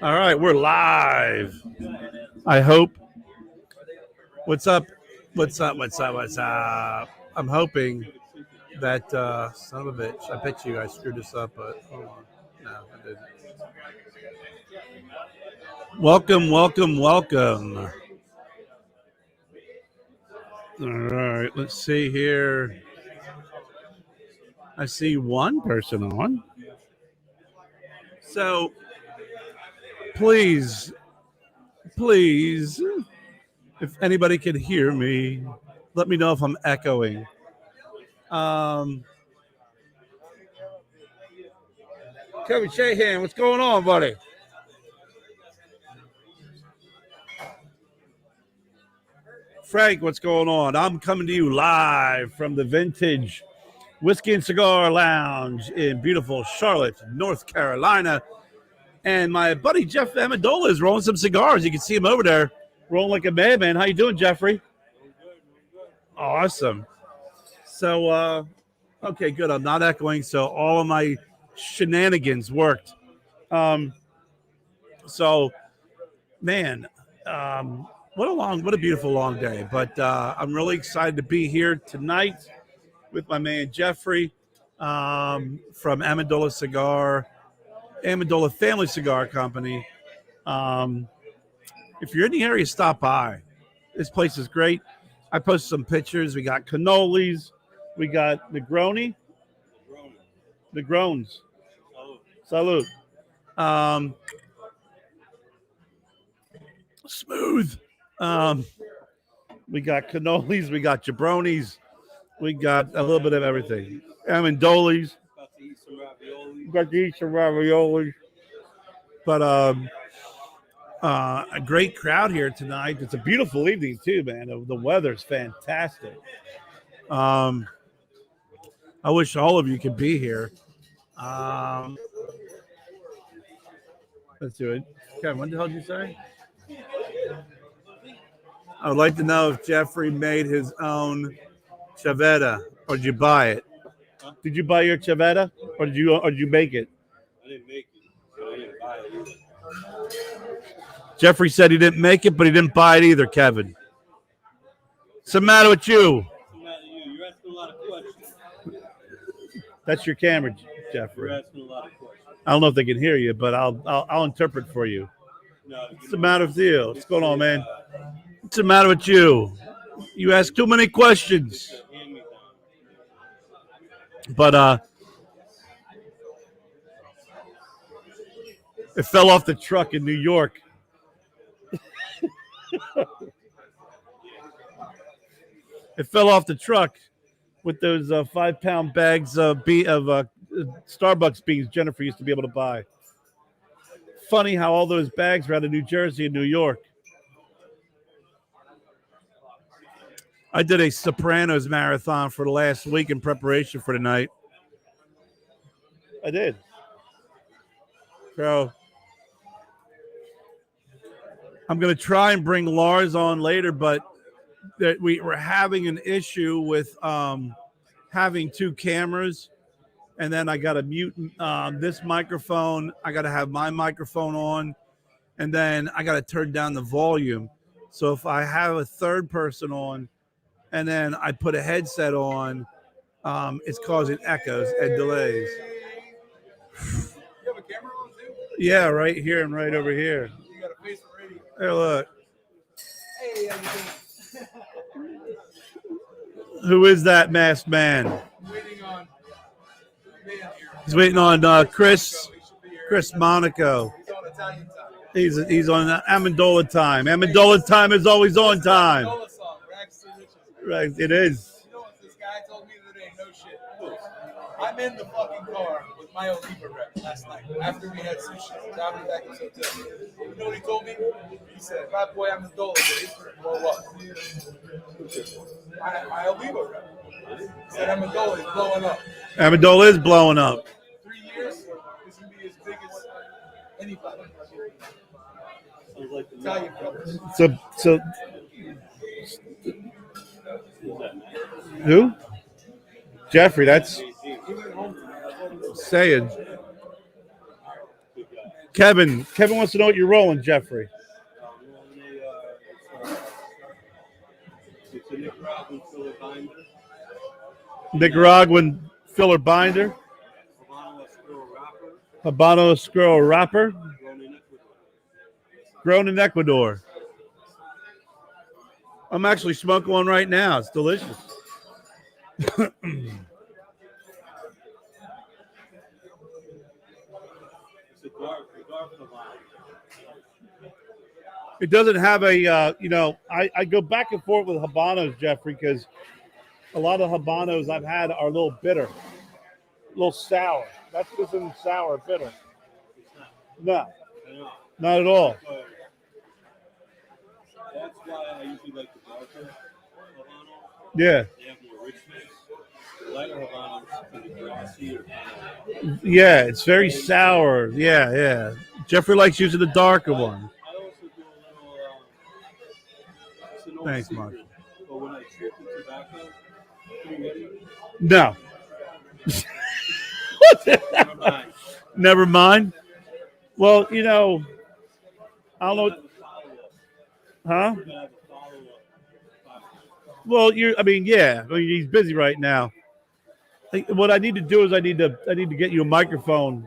All right, we're live. I hope. What's up? What's up? What's up? What's up? I'm hoping that son of a bitch. I bet you I screwed this up, but hold on. No, I didn't. Welcome, welcome, welcome. All right, let's see here. I see one person on. So please, please, if anybody can hear me, let me know if I'm echoing. Um, Kevin Shahan, what's going on, buddy? Frank, what's going on? I'm coming to you live from the Vintage Whiskey and Cigar Lounge in beautiful Charlotte, North Carolina. And my buddy Jeff Amendola is rolling some cigars. You can see him over there rolling like a madman. How you doing, Jeffrey? Awesome. So, okay, good. I'm not echoing, so all of my shenanigans worked. Um, so, man, what a beautiful long day. But I'm really excited to be here tonight with my man Jeffrey from Amendola Family Cigar Company. If you're in the area, stop by. This place is great. I posted some pictures. We got cannolis. We got Negrones. Salute. Um, Smooth. We got cannolis. We got jabronis. We got a little bit of everything. Amendolis. Got to eat some ravioli. But a great crowd here tonight. It's a beautiful evening too, man. The weather's fantastic. I wish all of you could be here. Let's do it. Kevin, what the hell did you say? I would like to know if Jeffrey made his own chavetta, or did you buy it? Did you buy your chavetta, or did you make it? I didn't make it, so I didn't buy it either. Jeffrey said he didn't make it, but he didn't buy it either, Kevin. What's the matter with you? What's the matter with you? You're asking a lot of questions. That's your camera, Jeffrey. You're asking a lot of questions. I don't know if they can hear you, but I'll interpret for you. No, What's the matter with you? What's going on, man? What's the matter with you? You ask too many questions. But it fell off the truck in New York. It fell off the truck with those 5-pound bags of Starbucks beans Jennifer used to be able to buy. Funny how all those bags were out of New Jersey and New York. I did a Sopranos marathon for the last week in preparation for tonight. I did. So I'm going to try and bring Lars on later, but we were having an issue with having two cameras. And then I got to mute this microphone. I got to have my microphone on. And then I got to turn down the volume. So if I have a third person on and then I put a headset on, it's causing echoes and delays. You have a camera on too? Yeah, right here and right over here. You got a face for radio. Hey, look. Hey, how you doing? Who is that masked man? I'm waiting on man here. He's waiting on Chris Monaco. He's on Italian time. He's on Amendola time. Amendola time is always on time. Amendola song, Rags to Riches. Right, it is. You know what this guy told me the other day? No shit. I'm in the fucking car with my Oliva rep last night after we had sushi. Dropping back in his hotel. You know what he told me? He said, "My boy, Amendola, he's gonna blow up." My Oliva rep. He said Amendola is blowing up. Amendola is blowing up. 3 years, this can be as big as anybody. Italian brothers. So who? Jeffrey, that's saying. Kevin wants to know what you're rolling, Jeffrey. It's a Nicaraguan filler binder. Nicaraguan filler binder. Habano squirrel wrapper. Grown in Ecuador. I'm actually smoking one right now. It's delicious. It doesn't have a, I go back and forth with Habanos, Jeffrey, because a lot of Habanos I've had are a little bitter, a little sour. This isn't sour, bitter. No, not at all. That's why I usually like the darker Habano. Yeah. They have more richness. The lighter Habanos can be grassy or Yeah, it's very sour. Yeah. Jeffrey likes using the darker one. I also do a little, Thanks, Mark. But when I trip the tobacco, No. never mind. Never mind. Well, I don't know. Huh? Well, he's busy right now. What I need to do is I need to get you a microphone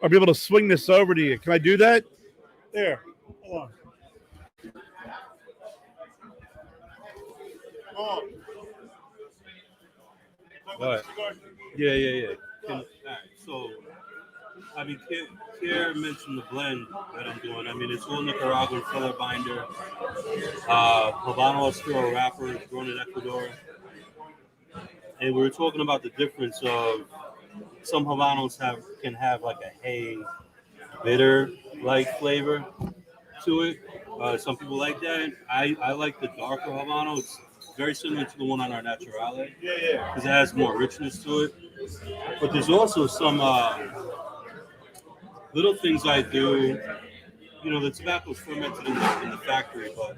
or be able to swing this over to you. Can I do that? There. Hold on. What? Yeah. All right, so, Kier mentioned the blend that I'm doing. It's all Nicaraguan filler binder, Habano Oscuro wrapper, grown in Ecuador. And we were talking about the difference of some Habanos can have like a hay bitter-like flavor to it. Some people like that. I like the darker Habano. It's very similar to the one on our Naturale. Yeah. Because it has more richness to it. But there's also some little things I do. The tobacco's fermented in the factory, but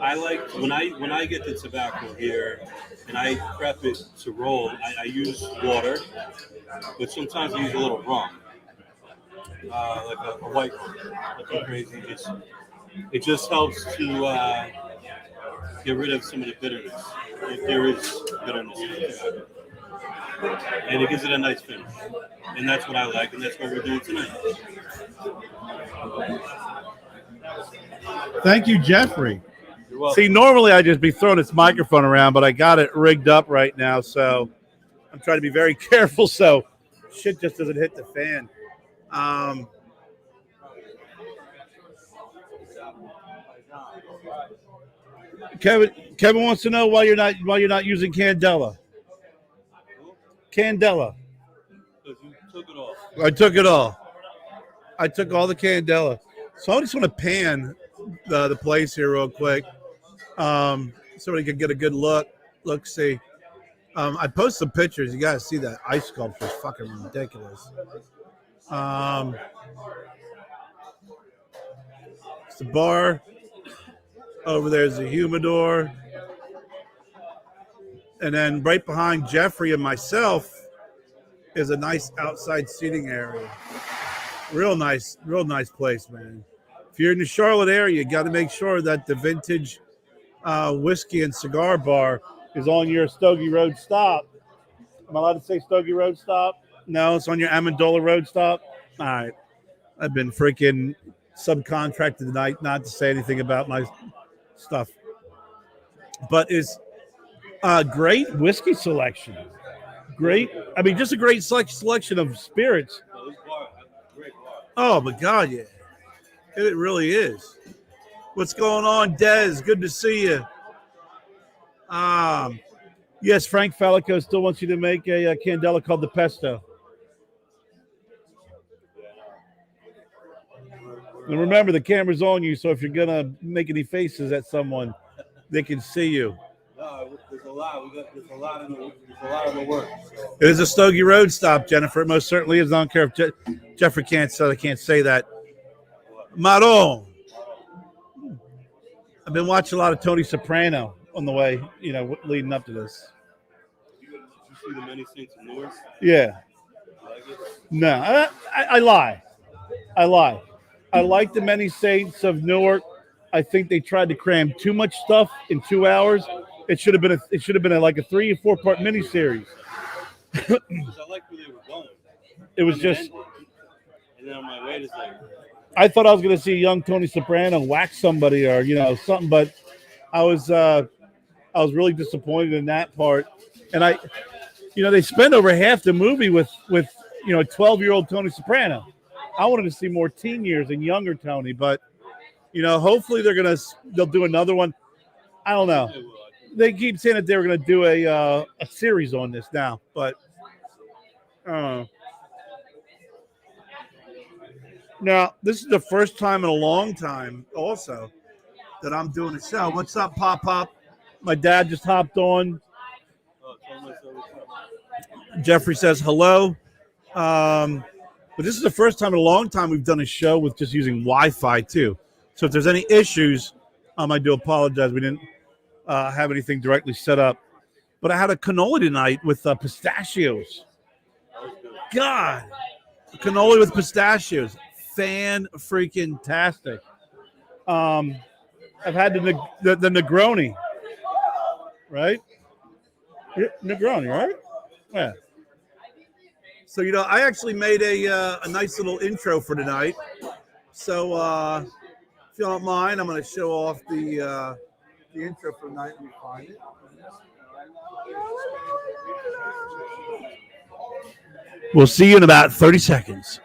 I like when I get the tobacco here and I prep it to roll. I use water, but sometimes I use a little rum, like a white rum, nothing crazy. It just helps to get rid of some of the bitterness, if there is bitterness in the tobacco. And it gives it a nice finish. And that's what I like, and that's what we're doing tonight. Thank you, Jeffrey. You're welcome. See, normally I'd just be throwing this microphone around, but I got it rigged up right now, so I'm trying to be very careful so shit just doesn't hit the fan. Kevin wants to know why you're not using Candela. Candela. Because you took it off. I took it all. I took all the Candela. So I just want to pan the place here real quick. Somebody could get a good look. See. I posted some pictures. You guys see that ice sculpture is fucking ridiculous. It's the bar. Over there's the humidor. And then right behind Jeffrey and myself is a nice outside seating area. Real nice place, man. If you're in the Charlotte area, you got to make sure that the Vintage Whiskey and Cigar Bar is on your Stogie Road stop. Am I allowed to say Stogie Road stop? No, it's on your Amendola Road stop. All right. I've been freaking subcontracted tonight not to say anything about my stuff. But it's a great whiskey selection. Great. Just a great selection of spirits. Oh, my God, yeah. It really is. What's going on, Dez? Good to see you. Yes, Frank Falico still wants you to make a Candela called the Pesto. And remember, the camera's on you, so if you're going to make any faces at someone, they can see you. No, there's a lot. There's a lot in the works. So. It is a Stogie Road stop, Jennifer. It most certainly is. I don't care if Jeffrey can't say that. Maron. I've been watching a lot of Tony Soprano on the way, leading up to this. Did you see the Many Saints of Newark? Yeah. like it? No, I lie. I lie. I like the Many Saints of Newark. I think they tried to cram too much stuff in 2 hours. It should have been like a 3 or 4 part miniseries. Because I like where they were going. It was And just. ended. And then I'm like, wait a second. I thought I was going to see young Tony Soprano whack somebody or something, but I was really disappointed in that part. And they spend over half the movie with 12-year-old Tony Soprano. I wanted to see more teen years and younger Tony, but hopefully they'll do another one. I don't know. They keep saying that they were going to do a series on this now, but I don't know. Now, this is the first time in a long time also that I'm doing a show. What's up, Pop Pop? My dad just hopped on. Jeffrey says hello. But this is the first time in a long time we've done a show with just using Wi-Fi too. So if there's any issues, I do apologize. We didn't have anything directly set up. But I had a cannoli tonight with pistachios. God, a cannoli with pistachios. Fan-freaking-tastic. I've had the Negroni, right? Negroni, right? Yeah. So, I actually made a nice little intro for tonight. So, if you don't mind, I'm going to show off the intro for tonight. Let me find it. We'll see you in about 30 seconds.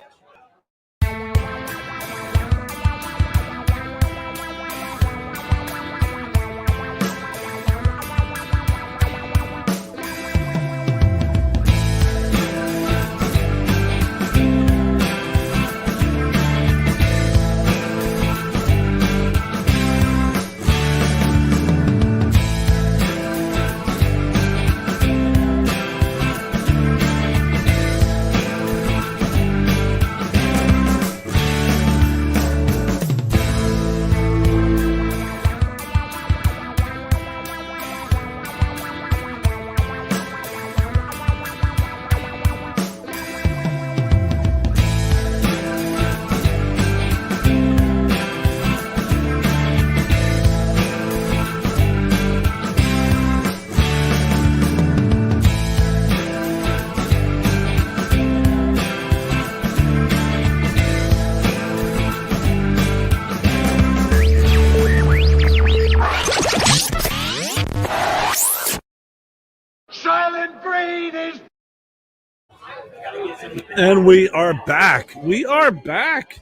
And we are back. We are back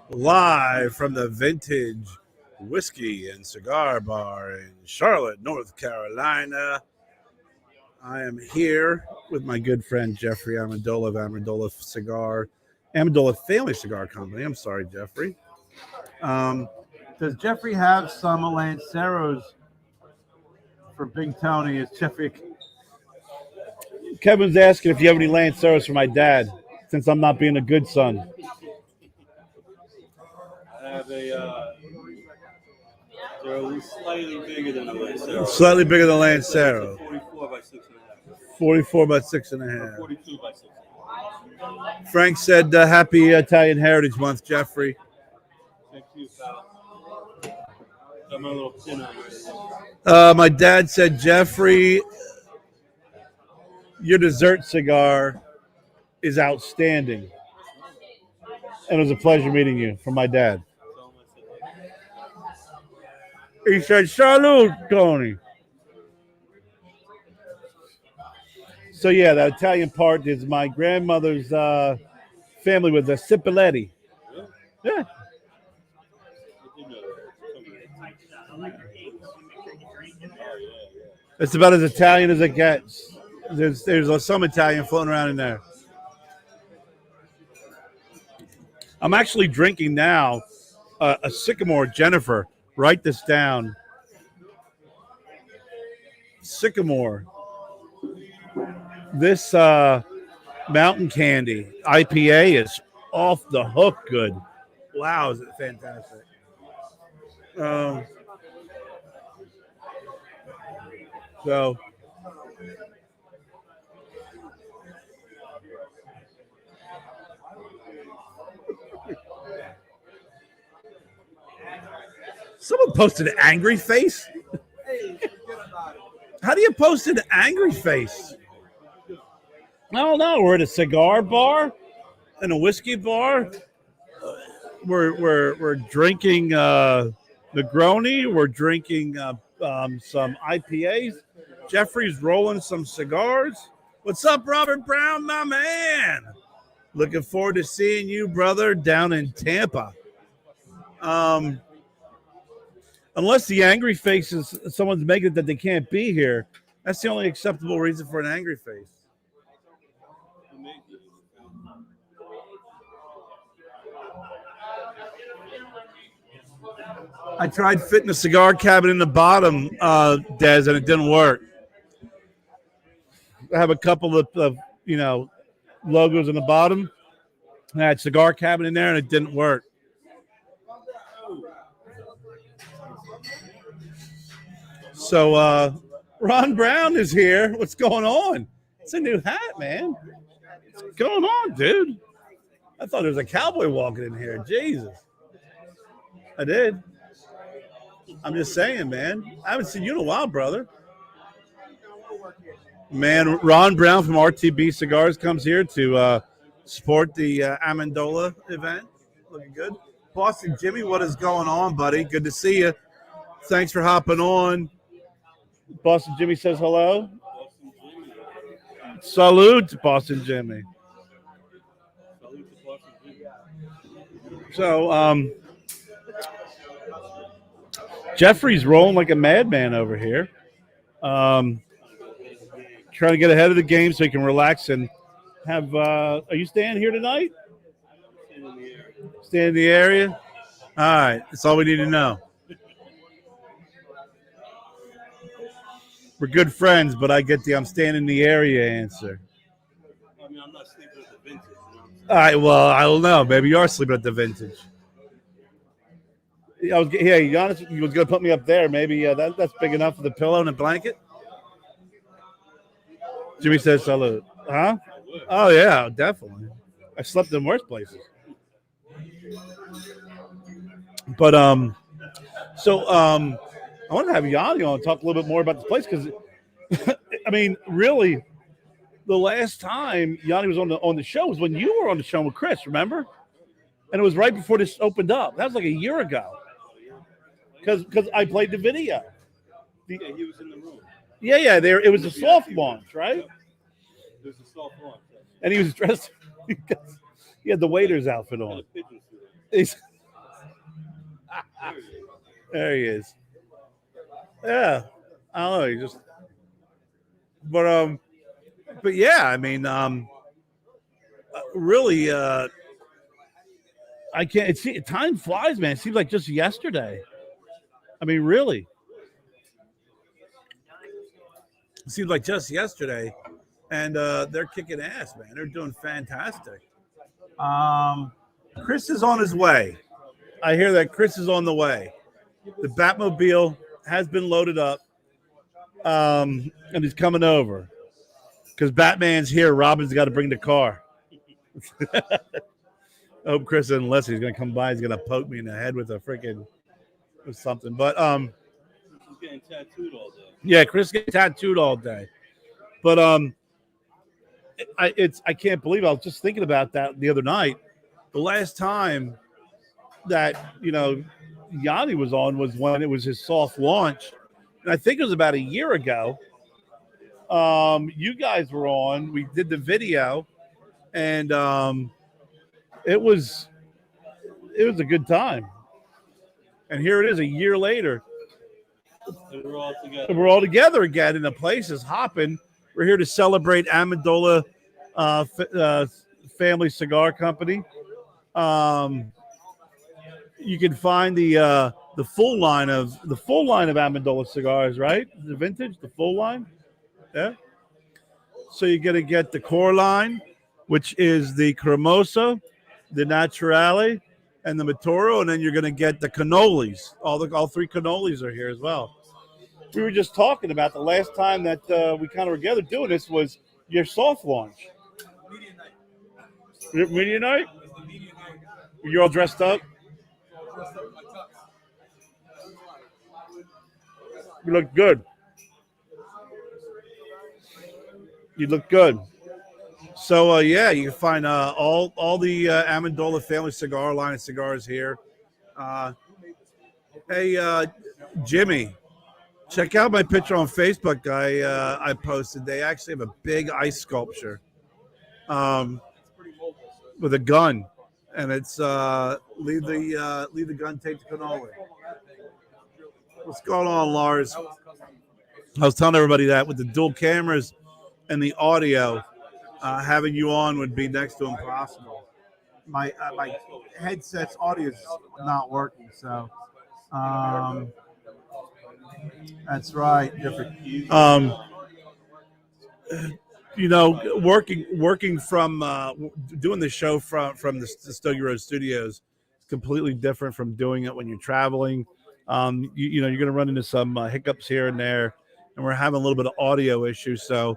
live from the Vintage Whiskey and Cigar Bar in Charlotte, North Carolina. I am here with my good friend Jeffrey Amendola of Amendola Family Cigar Company. I'm sorry, Jeffrey. Does Jeffrey have some Lanceros for Big Tony? Is Jeffrey? Kevin's asking if you have any Lanceros for my dad, since I'm not being a good son. I have they're slightly bigger than the Lancero. Slightly bigger than Lancero. 44 by 6.5. 44 by 6.5. 42 by 6.5. Frank said, happy Italian Heritage Month, Jeffrey. Thank you, pal. Got my little pin on right. My dad said, Jeffrey, your dessert cigar is outstanding. And it was a pleasure meeting you, from my dad. He said, salute, Tony. So, yeah, the Italian part is my grandmother's family with the Cipolleti. Yeah. It's about as Italian as it gets. There's some Italian floating around in there. I'm actually drinking now a Sycamore. Jennifer, write this down. Sycamore. This Mountain Candy IPA is off the hook good. Wow, is it fantastic. So Someone posted an angry face. How do you post an angry face? I don't know. We're at a cigar bar and a whiskey bar. We're drinking Negroni. We're drinking some IPAs. Jeffrey's rolling some cigars. What's up, Robert Brown, my man? Looking forward to seeing you, brother, down in Tampa. Unless the angry face is someone's making it that they can't be here, that's the only acceptable reason for an angry face. I tried fitting a cigar cabinet in the bottom, Des, and it didn't work. I have a couple of logos in the bottom. I had cigar cabinet in there, and it didn't work. So Ron Brown is here. What's going on? It's a new hat, man. What's going on, dude? I thought there was a cowboy walking in here. Jesus. I did. I'm just saying, man. I haven't seen you in a while, brother. Man, Ron Brown from RTB Cigars comes here to support the Amendola event. Looking good. Boston Jimmy, what is going on, buddy? Good to see you. Thanks for hopping on. Boston Jimmy says hello. Salute, Boston Jimmy. So, Jeffrey's rolling like a madman over here. Trying to get ahead of the game so he can relax and have. Are you staying here tonight? Staying in the area? All right. That's all we need to know. We're good friends, but I get the I'm staying in the area answer. I mean, I'm not sleeping at the Vintage. All right. Well, I don't know. Maybe you are sleeping at the Vintage. Giannis, you was going to put me up there. Maybe that's big enough for the pillow and a blanket. Jimmy says salute. Huh? Oh, yeah, definitely. I slept in worse places. But, I want to have Yanni on and talk a little bit more about this place because, I mean, really, the last time Yanni was on the show was when you were on the show with Chris, remember? And it was right before this opened up. That was like a year ago. Because I played the video. Yeah, he was in the room. Yeah. It was a soft launch, right? It was a soft launch. And he was dressed. He had the waiter's outfit on. There he is. Yeah, I don't know. He just. But yeah, I mean, really, I can't. Time flies, man. It seems like just yesterday. I mean, really. It seems like just yesterday. And they're kicking ass, man. They're doing fantastic. Chris is on his way. I hear that Chris is on the way. The Batmobile has been loaded up. And he's coming over. Because Batman's here. Robin's got to bring the car. I hope Chris isn't listening. He's going to come by. He's going to poke me in the head with a freaking or something. But he's getting tattooed all day. Yeah, Chris gets tattooed all day. But I can't believe I was just thinking about that the other night. The last time that Yanni was on was when it was his soft launch, and I think it was about a year ago. You guys were on. We did the video, and it was a good time. And here it is, a year later. We're all together. We're all together again, and the place is hopping. We're here to celebrate Amendola Family Cigar Company. You can find the full line of Amendola cigars, right? The vintage, the full line. Yeah. So you're gonna get the core line, which is the Cremosa, the Naturale, and the Maturo, and then you're gonna get the cannolis. All three cannolis are here as well. We were just talking about the last time that we kind of were together doing this was your soft launch. Media night? You're all dressed up? You look good. You look good. So yeah, you can find all the Amendola family cigar line of cigars here. Hey, Jimmy, check out my picture on Facebook. I posted. They actually have a big ice sculpture with a gun, and it's leave the gun, take the cannoli. What's going on, Lars? I was telling everybody that with the dual cameras and the audio, having you on would be next to impossible. My headset's audio is not working, so that's right. Different. Working from doing the show from the Stogie Road Studios is completely different from doing it when you're traveling. You're going to run into some hiccups here and there, and we're having a little bit of audio issues. So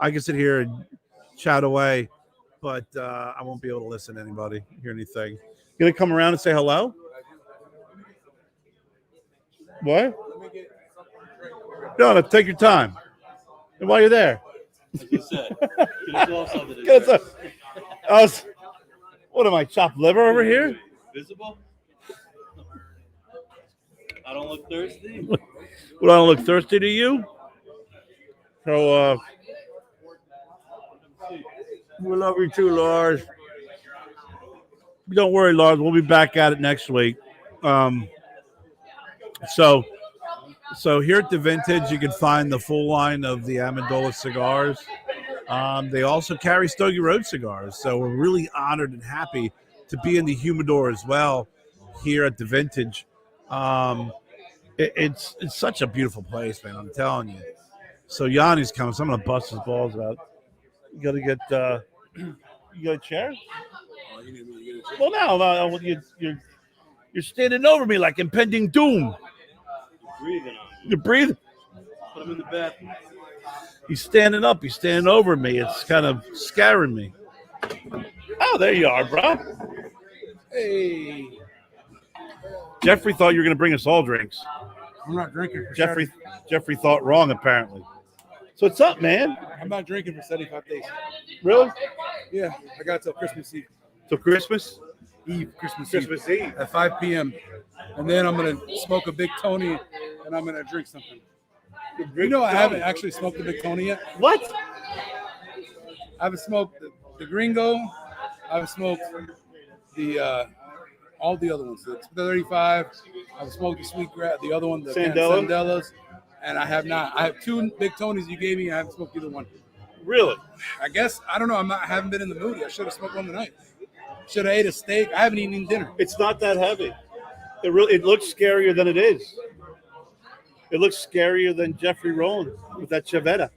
I can sit here and chat away, but I won't be able to listen to anybody, hear anything. You going to come around and say hello? What? No, take your time. And while you're there. Like you said, get us what am I, chopped liver over here? Visible? I don't look thirsty. What, I don't look thirsty to you? So, we love you too, Lars. Don't worry, Lars. We'll be back at it next week. So here at the Vintage, you can find the full line of the Amendola cigars. They also carry Stogie Road cigars. So we're really honored and happy to be in the humidor as well here at the Vintage. It's such a beautiful place, man. I'm telling you. So Yanni's coming, so I'm gonna bust his balls out. You gotta get. You got a chair? Well, no, you're standing over me like impending doom. Breathing on. You're breathing. Put him in the bathroom. He's standing up. He's standing over me. It's kind of scaring me. Oh, there you are, bro. Hey, Jeffrey thought you were going to bring us all drinks. I'm not drinking. Jeffrey thought wrong, apparently. So what's up, man? I'm not drinking for 75 days. Really? Yeah, I got till Christmas Eve. Till Christmas Christmas Eve at 5 p.m. And then I'm gonna smoke a Big Tony, and I'm gonna drink something. You know, I haven't actually smoked the Big Tony yet. What? I haven't smoked the Gringo. I haven't smoked the all the other ones. The 35. I've smoked the Sweet Grass. The other one, the Sandellas. And I have not. I have 2 Big Tonys you gave me. I haven't smoked either one. Really? I guess I don't know. I haven't been in the mood. I should have smoked one tonight. Should have ate a steak. I haven't eaten dinner. It's not that heavy. It looks scarier than it is. It looks scarier than Jeffrey Rowland with that Chivetta.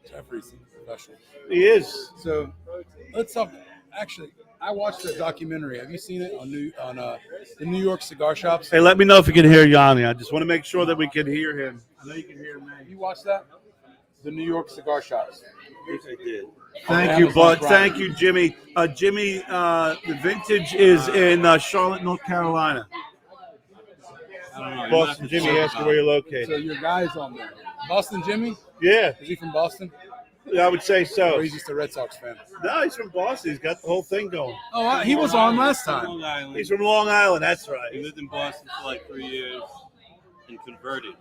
Jeffrey's professional. He is. So let's talk. Actually, I watched that documentary. Have you seen it on the New York cigar shops? Hey, let me know if you can hear Yanni. I just want to make sure that we can hear him. I know you can hear me. You watched that? The New York cigar shops. Yes, I did. Thank you, bud. Thank you, Jimmy. Jimmy, the Vintage is in Charlotte, North Carolina. I don't know. Boston Jimmy asked where you're located. So your guy's on there. Boston Jimmy? Yeah, Is he from Boston? I would say Or so. he's just a Red Sox fan? No, he's from Boston. He's got the whole thing going. Oh, he was on last time. Long Island. He's from Long Island. That's He right. lived in Boston for like 3 years and converted.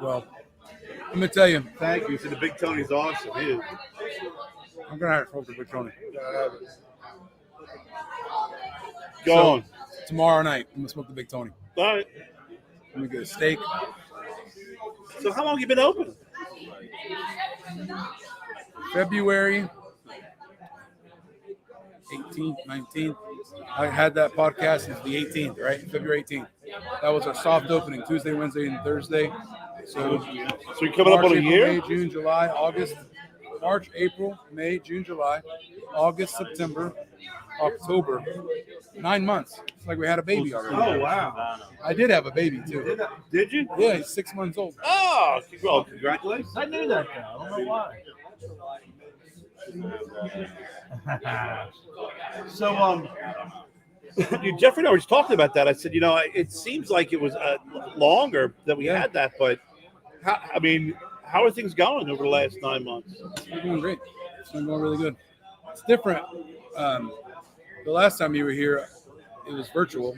Well, I'm gonna tell you, Thank you. So the Big Tony's awesome. He is. I'm gonna have to smoke the Big Tony. Go So, on. Tomorrow night, I'm gonna smoke the Big Tony. All right. I'm gonna get a steak. So how long have you been open? February 18th, 19th. I had that podcast since the 18th, right? February 18th. That was our soft opening, Tuesday, Wednesday, and Thursday. So you're coming up on a April, year? May, June, July, August. March, April, May, June, July, August, September, October. 9 months. It's like we had a baby already. Oh, wow. I did have a baby, too. Did you? Yeah, he's 6 months old. Oh, well, congratulations. I knew that now. I don't know why. Jeffrey and I were just talking about that. I said, it seems like it was longer that we had that, but how are things going over the last 9 months? It's been going great. It's been going really good. It's different. The last time you were here, it was virtual,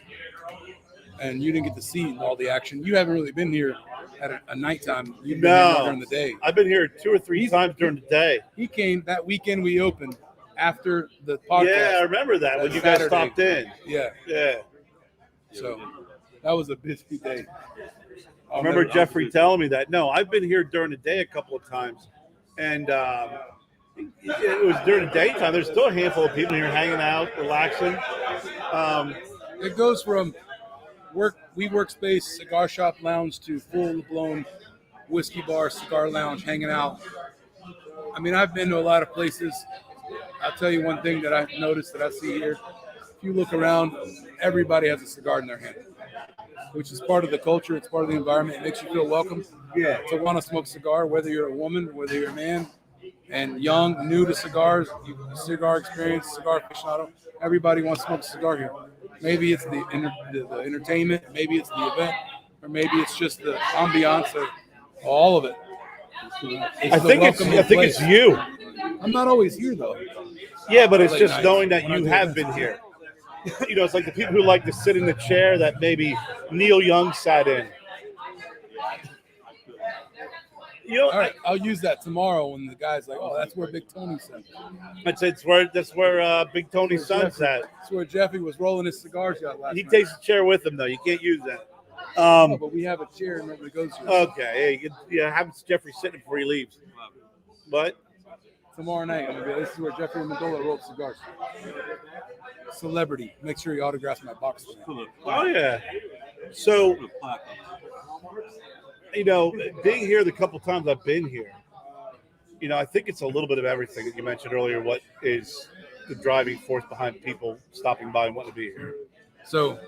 and you didn't get to see all the action. You haven't really been here at a nighttime. You've been here during the day. I've been here 2 or 3 times during the day. He came that weekend we opened after the podcast. Yeah, I remember that when you guys stopped in. Yeah. So that was a busy day. I remember Jeffrey telling me that. No, I've been here during the day a couple of times, and it was during the daytime. There's still a handful of people here hanging out, relaxing. It goes from workspace, cigar shop lounge to full-blown whiskey bar, cigar lounge, hanging out. I mean, I've been to a lot of places. I'll tell you one thing that I've noticed that I see here. If you look around, everybody has a cigar in their hand, which is part of the culture. It's part of the environment. It makes you feel welcome to want to smoke a cigar, whether you're a woman, whether you're a man, and young, new to cigars, cigar experience, cigar aficionado. Everybody wants to smoke a cigar here. Maybe it's the entertainment, maybe it's the event, or maybe it's just the ambiance of all of it. I think it's you. I'm not always here though. Yeah, but it's just knowing that you have been here. It's like the people who like to sit in the chair that maybe Neil Young sat in. All right, I'll use that tomorrow when the guy's like, "Oh, that's where Big Tony sat." That's where Big Tony's son's at. That's where Jeffy was rolling his cigars out last night. He takes a chair with him though. You can't use that. But we have a chair and nobody goes to it. Okay, have Jeffrey sitting before he leaves. But tomorrow night, this is where Jeffrey Amendola rolled cigars. Celebrity. Make sure he autographs my box. Oh yeah. So, being here the couple times I've been here, I think it's a little bit of everything that you mentioned earlier. What is the driving force behind people stopping by and wanting to be here? So,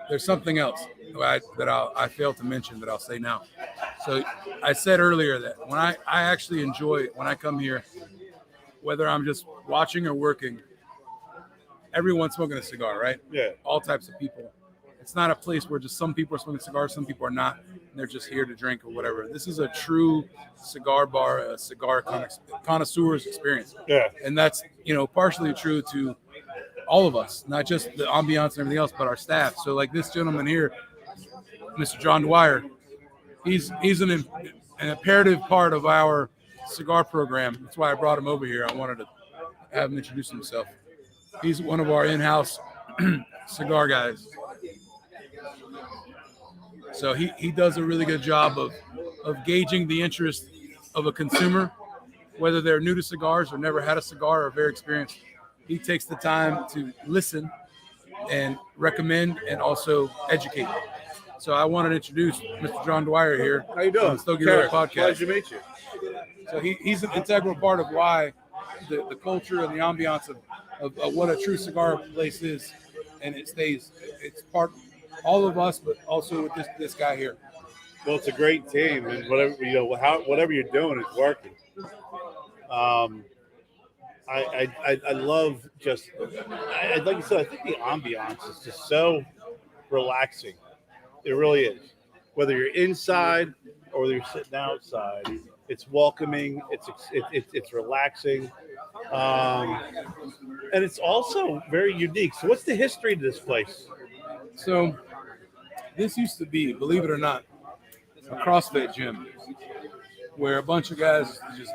there's something else that I failed to mention that I'll say now. So, I said earlier that when I actually enjoy when I come here, whether I'm just watching or working, everyone's smoking a cigar, right? Yeah. All types of people. It's not a place where just some people are smoking cigars, some people are not, and they're just here to drink or whatever. This is a true cigar bar, a cigar connoisseur's experience. Yeah. And that's, partially true to all of us, not just the ambiance and everything else, but our staff. So like this gentleman here, Mr. John Dwyer, he's an imperative part of our cigar program. That's why I brought him over here. I wanted to have him introduce himself. He's one of our in-house cigar guys. So he does a really good job of gauging the interest of a consumer, whether they're new to cigars or never had a cigar or very experienced. He takes the time to listen and recommend and also educate. So I wanted to introduce Mr. John Dwyer here. How you doing? On the Stogie Podcast. Pleasure to meet you. So he's an integral part of why the culture and the ambiance of what a true cigar place is, and it stays. It's part all of us, but also with this guy here. Well, it's a great team, and whatever you're doing is working. I love just like you said. I think the ambiance is just so relaxing. It really is. Whether you're inside or whether you're sitting outside, it's welcoming. It's relaxing, and it's also very unique. So, what's the history to this place? So, this used to be, believe it or not, a CrossFit gym where a bunch of guys just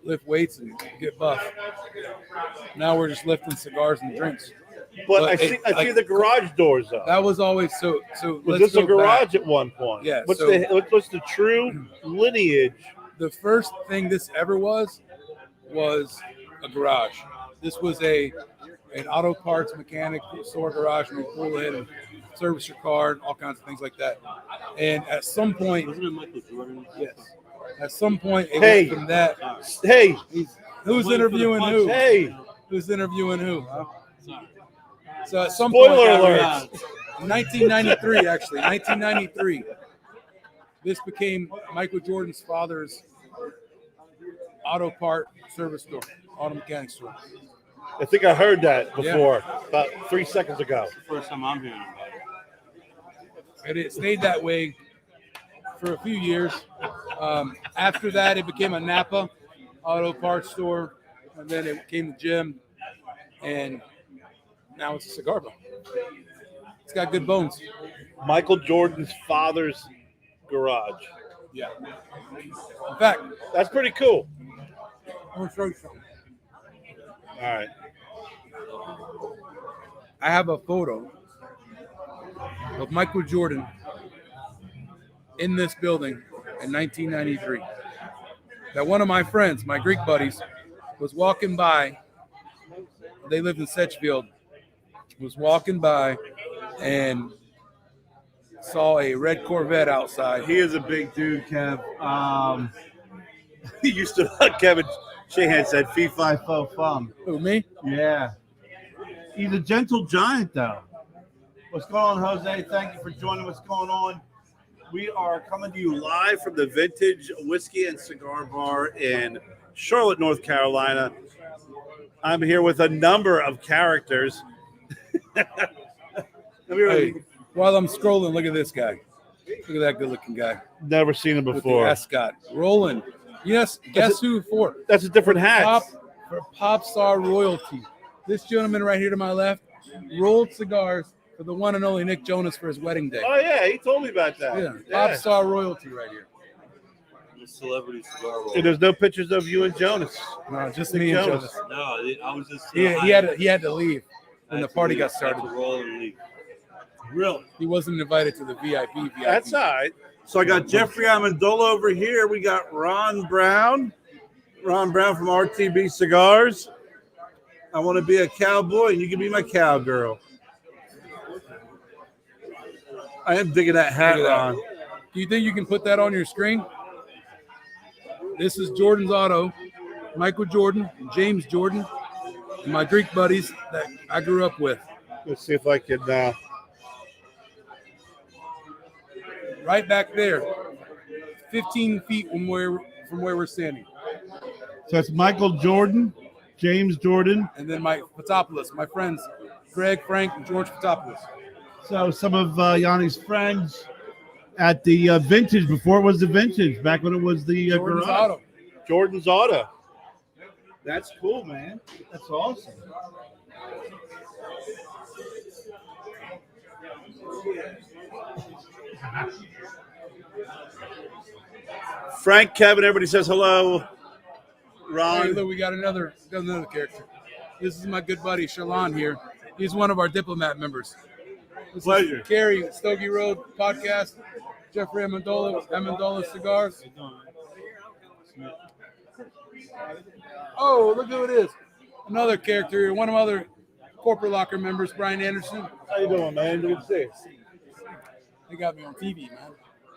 lift weights and get buff. Now we're just lifting cigars and drinks. But I see the garage doors up. That was always so. Was this a garage at one point? Yeah. What's the true lineage? The first thing this ever was a garage. This was an auto parts mechanic store garage where you pull in and service your car and all kinds of things like that. And at some point, Wasn't it Michael Jordan? yes. At some point, it went from that. Hey, Who's interviewing who? Hey, Who's interviewing who? Huh? So at some spoiler point, alert! 1993, this became Michael Jordan's father's auto part service store, auto mechanic store. I think I heard that before, about 3 seconds ago. It's the first time I'm hearing about it. And it stayed that way for a few years. After that, it became a Napa auto parts store, and then it became the gym, and now it's a cigar bar. It's got good bones. Michael Jordan's father's garage. Yeah. In fact, That's pretty cool. I'm gonna show you something. All right. I have a photo of Michael Jordan in this building in 1993. That one of my friends, my Greek buddies, was walking by. They lived in Sedgefield. Was walking by and saw a red Corvette outside. He is a big dude, Kev. He used to, Kevin Shahan said, fee, fi, fo, fum. Who, me? Yeah. He's a gentle giant, though. What's going on, Jose? Thank you for joining. What's going on? We are coming to you live from the Vintage Whiskey and Cigar Bar in Charlotte, North Carolina. I'm here with a number of characters. Hey, while I'm scrolling, look at this guy. Look at that good-looking guy. Never seen him With before. the ascot. Roland. Yes, guess who for? That's a different hat. For pop star royalty. This gentleman right here to my left rolled cigars for the one and only Nick Jonas for his wedding day. Oh, yeah. He told me about that. Yeah, pop star royalty right here. The celebrity cigar roll. And there's no pictures of you and Jonas. No, just Nick me and Jonas. Jonas. No, I was just. He had to leave when the party got started. Roll and leave. Really? He wasn't invited to the VIP. That's all right. So I got Jeffrey Amendola over here. We got Ron Brown. Ron Brown from RTB Cigars. I want to be a cowboy, and you can be my cowgirl. I am digging that hat, Look at that. Ron. Do you think you can put that on your screen? This is Jordan's Auto, Michael Jordan, James Jordan, and my Greek buddies that I grew up with. Let's see if I can. Right back there, 15 feet from where we're standing. So it's Michael Jordan, James Jordan. And then my Patopoulos, my friends, Greg, Frank, and George Patopoulos. So some of Yanni's friends at the Vintage, before it was the Vintage, back when it was the Jordan's garage. Auto. Jordan's Auto. That's cool, man. That's awesome. Frank, Kevin, everybody says hello. Hey, Ron. look, we got another character. This is my good buddy, Shalon here. He's one of our diplomat members. This Pleasure. is Carrie, Stogie Road podcast. Jeffrey Amendola Cigars. Oh, look who it is. Another character here. One of my other corporate locker members, Brian Anderson. How you doing, man? Good to see you. They got me on TV, man.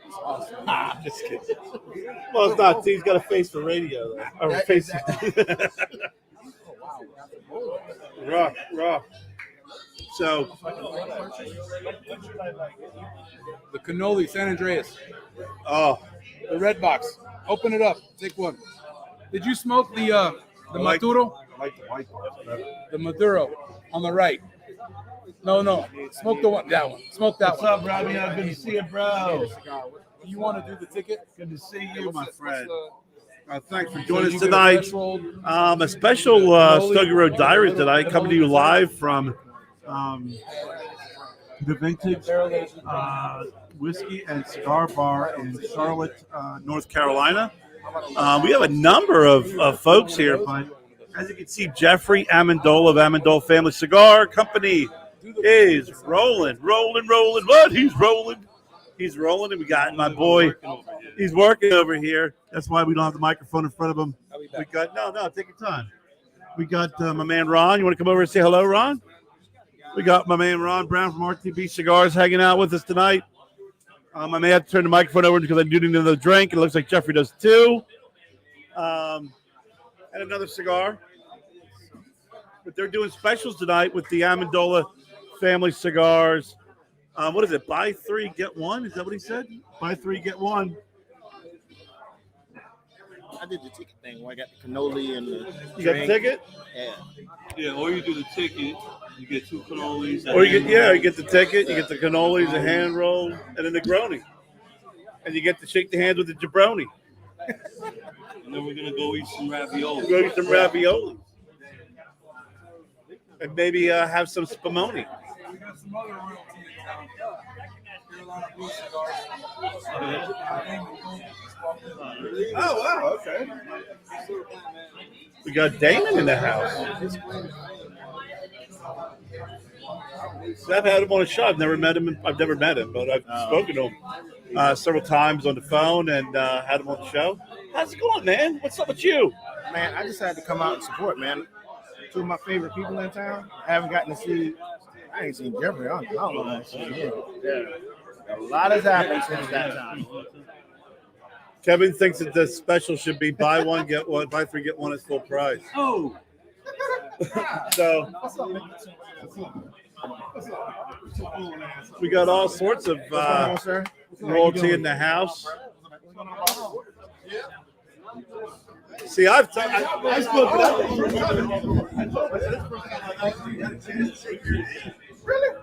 It's awesome. I'm just kidding. Well, it's not. He's got a face for radio, though. Or face. Rock. So, The Cannoli San Andreas. oh, The red box. Open it up. Take one. Did you smoke the Maduro? I like the white ones better. The Maduro on the right. No. Smoke the one. That one. Smoke that What's one. up, Robbie? Good to see you, bro. You want to do the ticket? Good to see you, my friend. What's Thanks for the- joining us you get a tonight. fresh rolled- A special Stogie Road Diaries tonight, coming to you live from the Vintage Whiskey and Cigar Bar in Charlotte, North Carolina. We have a number of folks here, but as you can see, Jeffrey Amendola of Amendola Family Cigar Company is rolling. What? He's rolling. And we got my boy. He's working over here. That's why we don't have the microphone in front of him. We got no. Take your time. We got my man Ron. You want to come over and say hello, Ron? We got my man Ron Brown from RTB Cigars hanging out with us tonight. I may have to turn the microphone over because I do need another drink. It looks like Jeffrey does too. And another cigar. But they're doing specials tonight with the Amendola Family Cigars. What is it? Buy three, get one? Is that what he said? Buy three, get one. I did the ticket thing where I got the cannoli and the You got the drink. ticket? Yeah. Yeah, or you do the ticket. You get 2 cannolis. Or you get the ticket, you get the cannolis, the hand roll, and the Negroni. And you get to shake the hands with the jabroni. And then we're gonna go eat some ravioli. Go eat some ravioli. And maybe have some spumoni. We got some other royalty in town. Carolina Blue Cigars. Oh, wow, okay. We got Damon in the house. So I've had him on a show. I've never met him, but I've spoken to him several times on the phone and had him on the show. How's it going, man? What's up with you? Man, I just had to come out and support, man. 2 of my favorite people in town. I haven't gotten to see. I ain't seen Jeffrey. I don't know if I've seen him. Yeah. A lot has happened since that time. Kevin thinks that the special should be buy 1 get 1, buy 3 get 1 at full price. Oh, So we got all sorts of royalty in the house. See, I've spoken up. Really?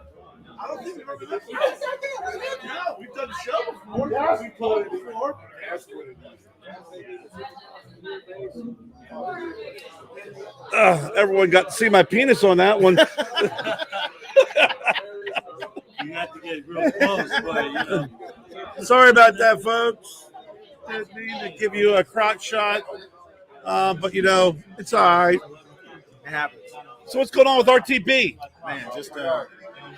I don't think we've ever done this. No, we've done the show before. Yeah, we played it before. That's what it is. Everyone got to see my penis on that one. you have to get real close, but you know. Sorry about that, folks. Didn't mean to give you a crotch shot, but you know it's all right. It happens. So what's going on with RTB? Man, just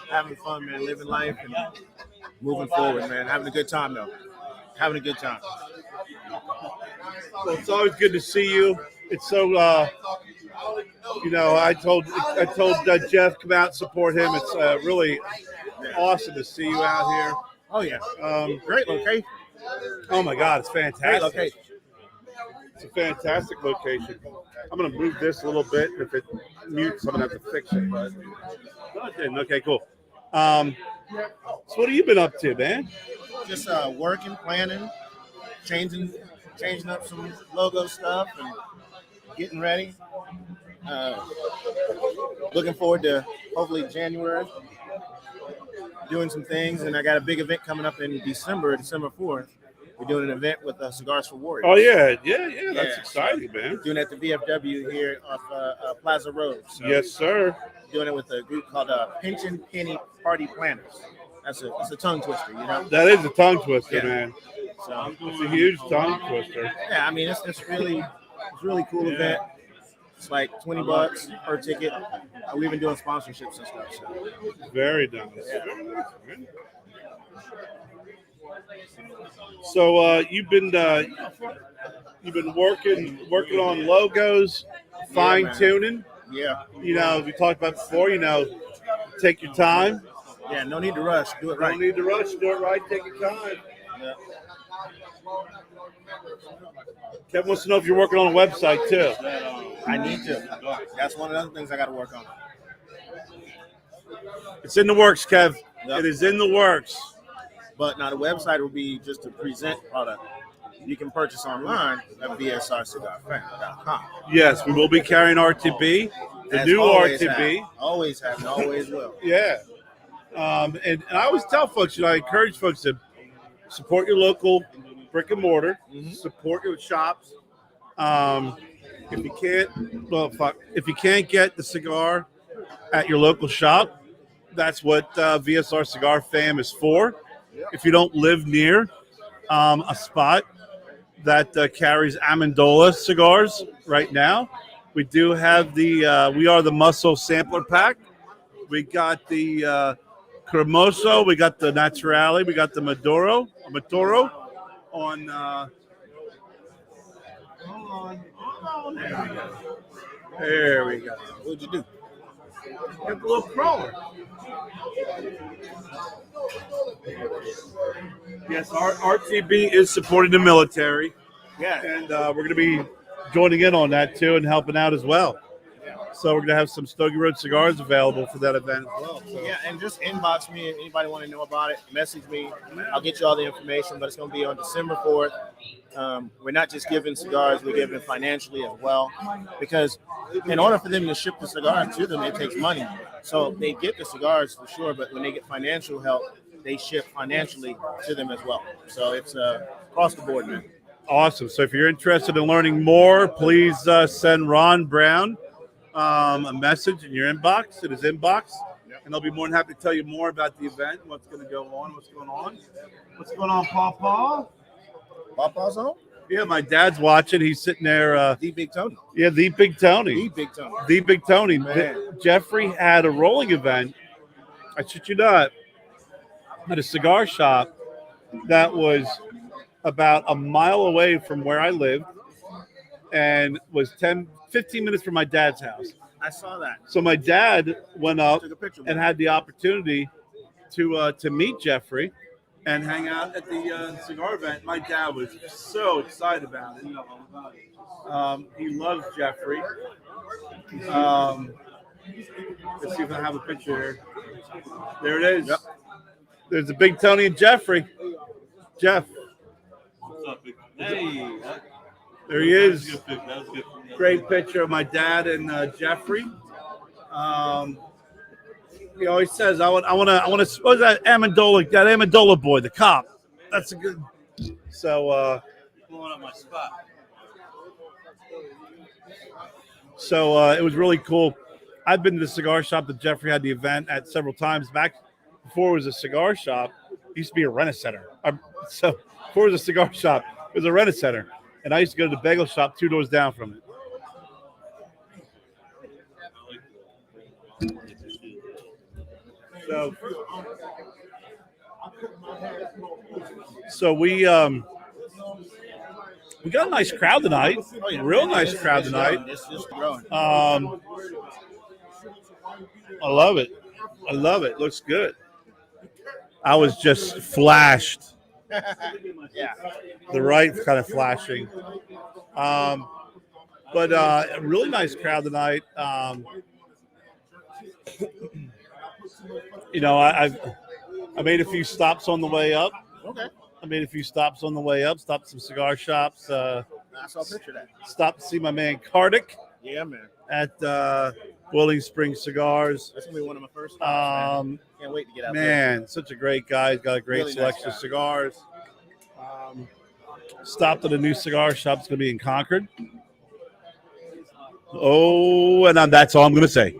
having fun, man, living life and moving forward, man. Having a good time, though. Having a good time. Well, it's always good to see you. It's so, you know, I told Jeff come out and support him. It's really awesome to see you out here. Oh, yeah. Great location. Oh my God, it's Great fantastic. location. It's a fantastic location. I'm gonna move this a little bit. If it mutes, I'm gonna have to fix it. But okay, cool. So what have you been up to, man? Just working, planning, changing up some logo stuff and getting ready. Looking forward to hopefully January doing some things, and I got a big event coming up in December 4th. We're doing an event with Cigars for Warriors. Oh yeah. That's exciting, man. Doing it at the VFW here off Plaza Road. So Yes, sir. doing it with a group called Pension Penny Party Planners. It's a tongue twister, you know. That is a tongue twister, Yeah. man. So It's a huge tongue twister. yeah, I mean it's really cool event. It's like $20 per ticket. We've been doing sponsorships and stuff. So Very nice. Very nice, man. So you've been working on logos, fine tuning. yeah, You know, we talked about before. You know, take your time. yeah. No need to rush. Do it right. Don't need to rush. Do it right. Take your time. Yeah. Kevin wants to know if you're working on a website too. I need to. That's one of the other things I got to work on. It's in the works, Kev. Yep. It is in the works. But now the website will be just to present product. You can purchase online at vsrcigarfan.com. Yes, we will be carrying RTB, the As new always RTB. have. Always have and always will. Yeah. And I always tell folks, you know, I encourage folks to support your local brick and mortar, support your shops. If you can't get the cigar at your local shop, that's what VSR Cigar Fam is for. If you don't live near a spot that carries Amendola cigars right now, we do have we are the Muscle Sampler Pack. We got the Cremoso, we got the Naturale, we got the Maduro on. Hold on. There we go. What'd you do? Get the little crawler. Yes, our RTB is supporting the military. Yeah. And we're going to be joining in on that too and helping out as well. So we're going to have some Stogie Road cigars available for that event as well. So. Yeah, and just inbox me if anybody want to know about it. Message me. I'll get you all the information, but it's going to be on December 4th We're not just giving cigars, we're giving financially as well. Because in order for them to ship the cigars to them, it takes money. So they get the cigars for sure, but when they get financial help, they ship financially to them as well. So it's across the board, man. Awesome. So if you're interested in learning more, please send Ron Brown a message in your inbox, in his inbox, and they'll be more than happy to tell you more about the event, what's going to go on, what's going on. What's going on, Pawpaw? Pawpaw's home? Yeah, my dad's watching. He's sitting there. The Big Tony. Yeah, the Big Tony. The Big Tony. The Big Tony. Man. Jeffrey had a rolling event, I shit you not, at a cigar shop that was about a mile away from where I lived and was 15 minutes from my dad's house. I saw that. So my dad went up Took a picture. and had the opportunity to meet Jeffrey and hang out at the cigar event. My dad was so excited about it. He loves Jeffrey. Let's see if I have a picture here. There it is. Yep. There's the Big Tony and Jeffrey. Jeff. What's up, big? Hey, There he is. that was a good pick. That was a good. Great picture of my dad and Jeffrey. He always says, "I want to." What was that Amendola boy, the cop? That's a good. So, Blowing up my spot. it was really cool. I've been to the cigar shop that Jeffrey had the event at several times. Back before it was a cigar shop, it used to be a rent-a-center. So before it was a cigar shop, it was a rent-a-center, and I used to go to the bagel shop 2 doors down from it. So we got a nice crowd tonight. Real nice crowd tonight. It's just growing. I love it. I love it. Looks good. I was just flashed. Yeah. The right kind of flashing. But a really nice crowd tonight. I made a few stops on the way up. Okay. Stopped some cigar shops. I saw a picture of that. Stopped to see my man Kartik Yeah, man. at Willing Spring Cigars. That's going to be one of my first stops, man. Can't wait to get out there. Man, such a great guy. He's got a great Really nice selection of guy. cigars. Stopped at a new cigar shop. It's going to be in Concord. Oh, and that's all I'm going to say.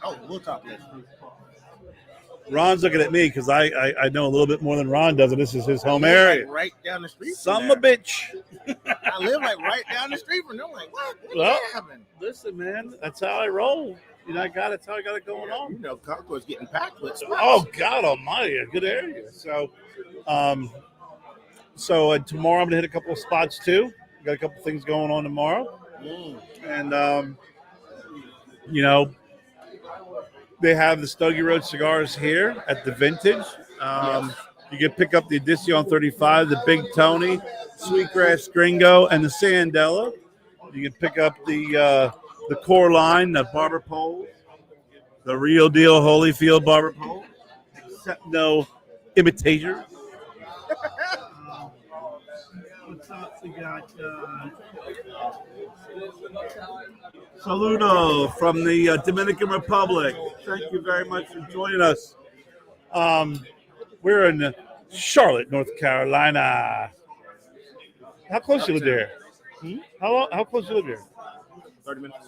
Oh, we'll talk later. Ron's looking at me because I know a little bit more than Ron does, and this is his home area. Like right down the street. Son of a bitch. I live like right down the street from them. Like, what? Well, What happened? Listen, man, that's how I roll. That's how I got it going on. You know, Concord's getting packed with spots. Oh, God almighty, a good area. So tomorrow I'm going to hit a couple of spots, too. Got a couple things going on tomorrow. And, they have the Stogie Road cigars here at the Vintage. You can pick up the Edition 35, the Big Tony, Sweetgrass Gringo, and the Sandella. You can pick up the core line, the barber poles, the real deal Holyfield barber pole, except no imitators. What's up? We got Saludo from the Dominican Republic. Thank you very much for joining us. We're in Charlotte, North Carolina. How close you live there? How close you live here? 30 minutes.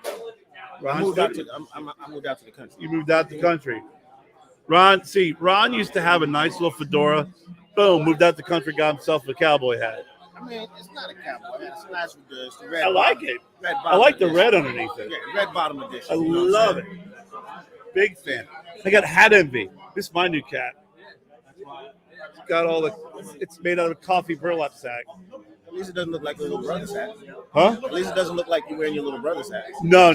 I Ron, moved out to the country. you moved out the country. Ron used to have a nice little fedora. Boom, moved out the country, got himself a cowboy hat. I mean, it's not a cowboy hat. It's a nice with the red. I like bottom. it. Red I like the edition. red underneath it. Yeah, red bottom edition. I You know what love I'm it. Big fan. I got Hat Envy. This is my new cat. It's got it's made out of a coffee burlap sack. saying? At least it doesn't look like your little brother's hat. Huh? At least it doesn't look like you're wearing your little brother's hat. No.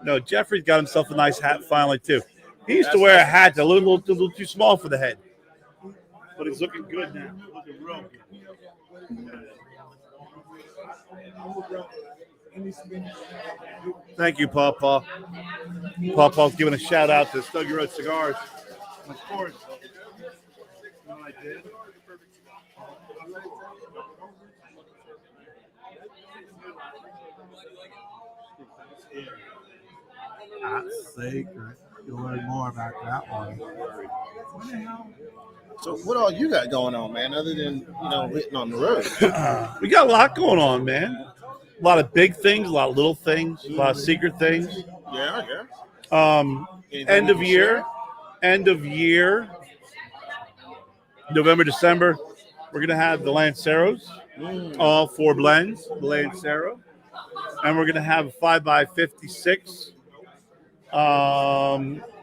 No, Jeffrey's got himself a nice hat finally, too. He used to wear a hat a little too small for the head. But he's looking good now. Looking real good. Thank you, Pawpaw's giving a shout out to Stogie Road Cigars. Of course, Hot secret. You'll learn more about that one. So what all you got going on, man? Other than hitting on the road. We got a lot going on, man. A lot of big things, a lot of little things, a lot of secret things. Yeah. End of year, November, December, we're gonna have the Lanceros, all 4 blends, the Lancero, and we're gonna have a 5x56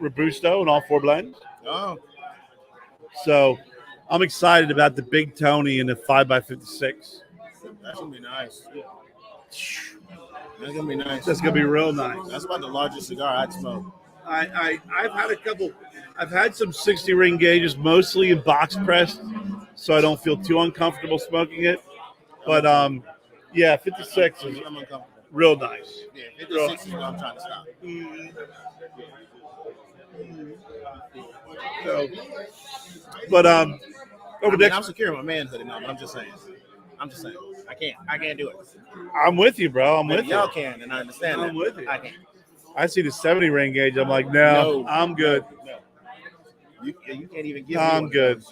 Robusto in all 4 blends. Oh, So I'm excited about the Big Tony and the 5x56. that's gonna be nice. That's gonna be nice. That's gonna be real nice. That's about the largest cigar I'd smoke. I've had a couple. I've had some 60 ring gauges, mostly in box pressed, so I don't feel too uncomfortable smoking it. But yeah, 56 is I'm uncomfortable. real nice. Yeah, 56 is what I'm trying to stop. So, but over next, I'm securing my manhood now, but I'm just saying. I can't do it. I'm with you, bro. I'm with Maybe you. y'all can, and I understand I'm that. with you. I can't. I see the 70 ring gauge. I'm like, no. I'm good. No. You can't even give me I'm one. good.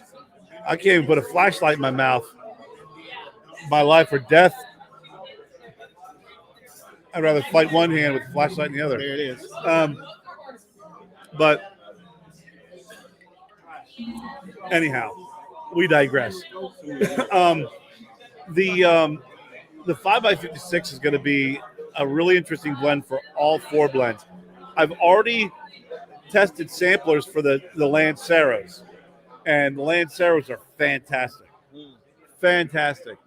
I can't even put a flashlight in my mouth. My life or death. I'd rather fight one hand with a flashlight in the other. There it is. But anyhow, we digress. The 5x56 is going to be a really interesting blend for all 4 blends. I've already tested samplers for the Lanceros, and the Lanceros are fantastic. Fantastic.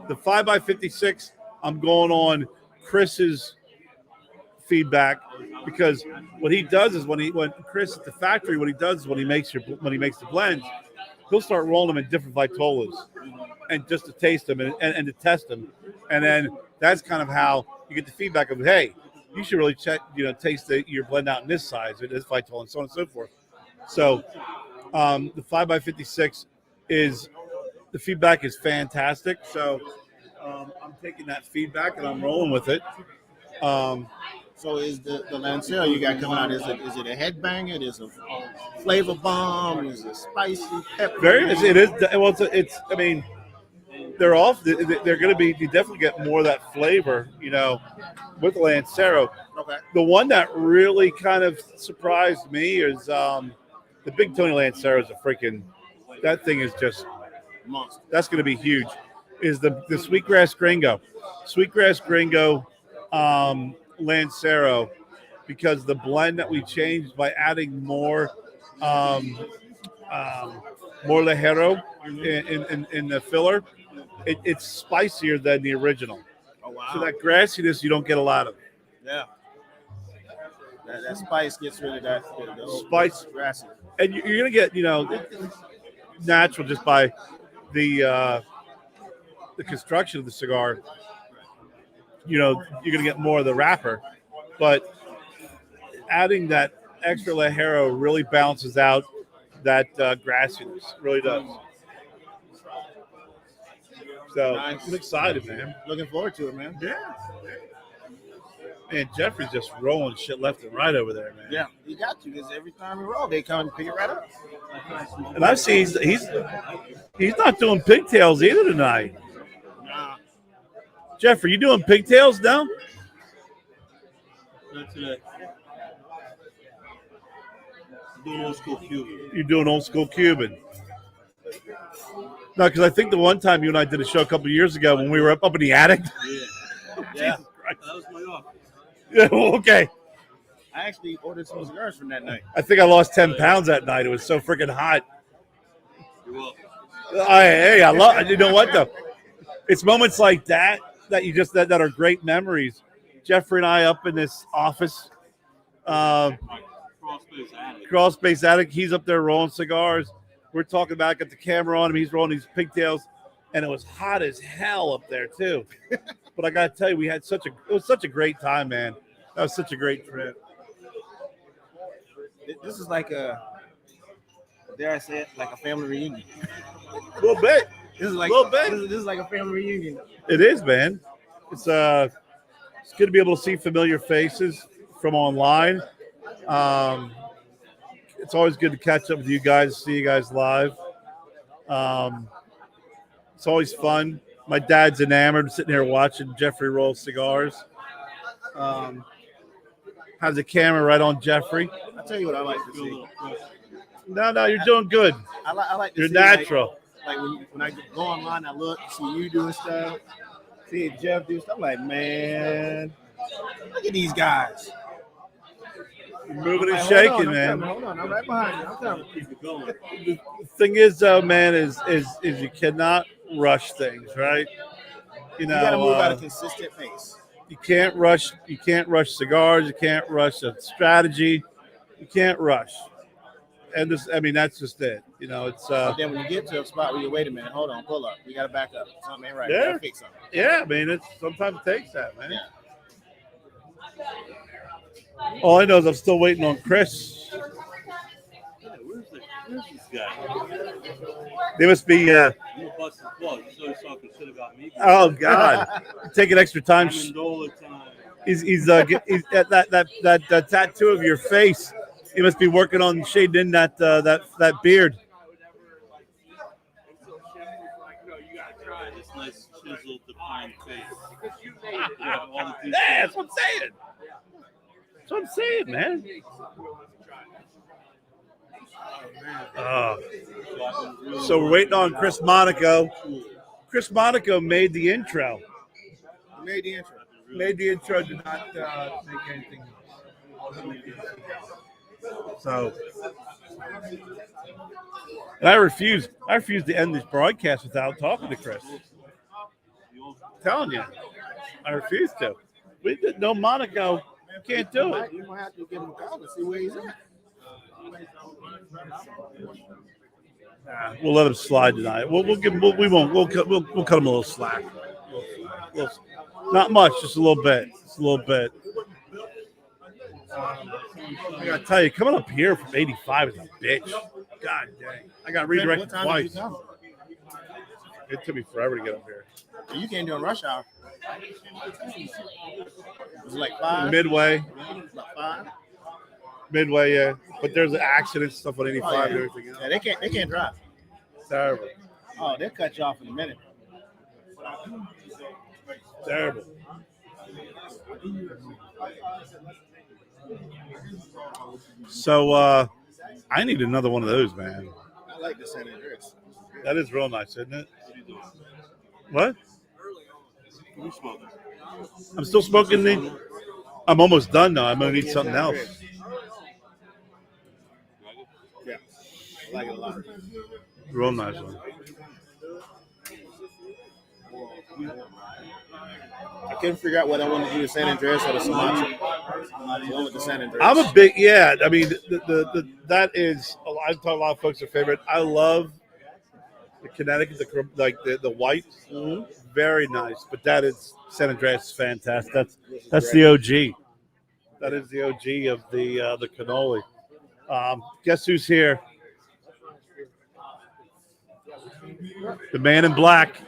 The 5x56, I'm going on Chris's feedback, because what he does is when Chris at the factory, what he does is when he makes the blends, he'll start rolling them in different vitolas, and just to taste them and to test them, and then that's kind of how you get the feedback of, hey, you should really check, taste your blend out in this size or this vitola, and so on and so forth. So the 5x56 the feedback is fantastic. So I'm taking that feedback and I'm rolling with it. So is the Lancero you got coming out? Is it a headbanger? Is it a flavor bomb? Is it spicy pepper? It is. Well, it's. I mean, they're off. They're going to be. You definitely get more of that flavor, with the Lancero. Okay. The one that really kind of surprised me is the Big Tony Lancero is a freaking. That thing is just Monster. That's going to be huge. Is the Sweetgrass Gringo, Lancero, because the blend that we changed by adding more Lajero in the filler, it's spicier than the original. Oh wow! So that grassiness you don't get a lot of. Yeah. That spice gets rid of that Spice. grassy. And you're gonna get natural just by the construction of the cigar. You're gonna get more of the wrapper, but adding that extra Lajero really balances out that grassiness. Really does. So Nice. I'm excited, man. Looking forward to it, man. Yeah. Man, Jeffrey's just rolling shit left and right over there, man. Yeah, you got to, because every time we roll, they come and pick it right up. And I see he's not doing pigtails either tonight. Nah. Jeffrey, you doing pigtails now? Not today. I'm doing old school Cuban. You're doing old school Cuban. No, because I think the one time you and I did a show a couple of years ago when we were up in the attic. Yeah. Jesus Christ. That was my office. Yeah, well, okay. I actually ordered some cigars from that night. I think I lost 10 pounds that night. It was so freaking hot. You're welcome. I love. You know what though? It's moments like that you just that are great memories. Jeffrey and I up in this office, Cross space attic. crawl space attic. He's up there rolling cigars. We're talking about, got the camera on him. He's rolling these pigtails, and it was hot as hell up there too. But I gotta tell you, it was such a great time, man. That was such a great trip. This is like a dare I say it, like a family reunion. A little bit. This is like A little bit. This is like a family reunion. It is, man. It's good to be able to see familiar faces from online. It's always good to catch up with you guys, see you guys live. It's always fun. My dad's enamored sitting here watching Jeffrey roll cigars. Has a camera right on Jeffrey. I'll tell you what I like to see. No, you're doing good. I like to You're see, natural. Like when I go online, I look, see you doing stuff, see Jeff do stuff. I'm like, man, look at these guys. You're moving and Like, shaking, man. Hold on, I'm right behind you. I'm coming. The thing is, though, man, is you cannot rush things, right? You know, You gotta move at a consistent pace. you can't rush. You can't rush cigars. You can't rush a strategy. You can't rush. And that's just it. You know, it's But then when you get to a spot where you wait a minute, hold on, pull up. We gotta back up. Something ain't right. Yeah. We gotta fix something. yeah. I mean, it's sometimes it takes that, man. Yeah. All I know is I'm still waiting on Chris. Where's this guy? They must be. I'm gonna bust his balls. He's always talking shit about me. Oh God, taking extra time. Amendola time. He's that tattoo of your face. He must be working on shading in that beard. This nice chiseled, defined face. That's what I'm saying. That's what I'm saying, man. So we're waiting on Chris Monaco. Chris Monaco made the intro. Made the intro. Made the intro, did not make anything. So, and I refuse to end this broadcast without talking to Chris. I'm telling you, I refuse to. We did no Monaco. Can't do it. You might have to give him a call to see where he's at. We'll let him slide tonight. We'll give him. We'll cut him a little slack. Not much, just a little bit. Just a little bit. I gotta tell you, coming up here from 85 is a bitch. God dang. I got redirected What time twice. did you come? It took me forever to get up here. You came during rush hour. Was it like 5? Midway. About 5? Midway, yeah. But there's an accident stuff on 85 Oh, yeah. and everything else. Yeah, they can't drive. Terrible. Oh, they'll cut you off in a minute. Terrible. So I need another one of those, man. I like the San Andreas. That is real nice, isn't it? What? Who's smoking? I'm still smoking the. I'm almost done now. I'm gonna need something else. Yeah, I like it a lot. Real nice one. I couldn't figure out what I wanted to do with San Andreas or the Sumatra. I went with the San Andreas. I'm a big I mean, the that is. I talk a lot of folks are favorite. I love the Connecticut, the white, very nice. But that is San Andreas is fantastic. That's the OG. That is the OG of the cannoli. Guess who's here? The man in black.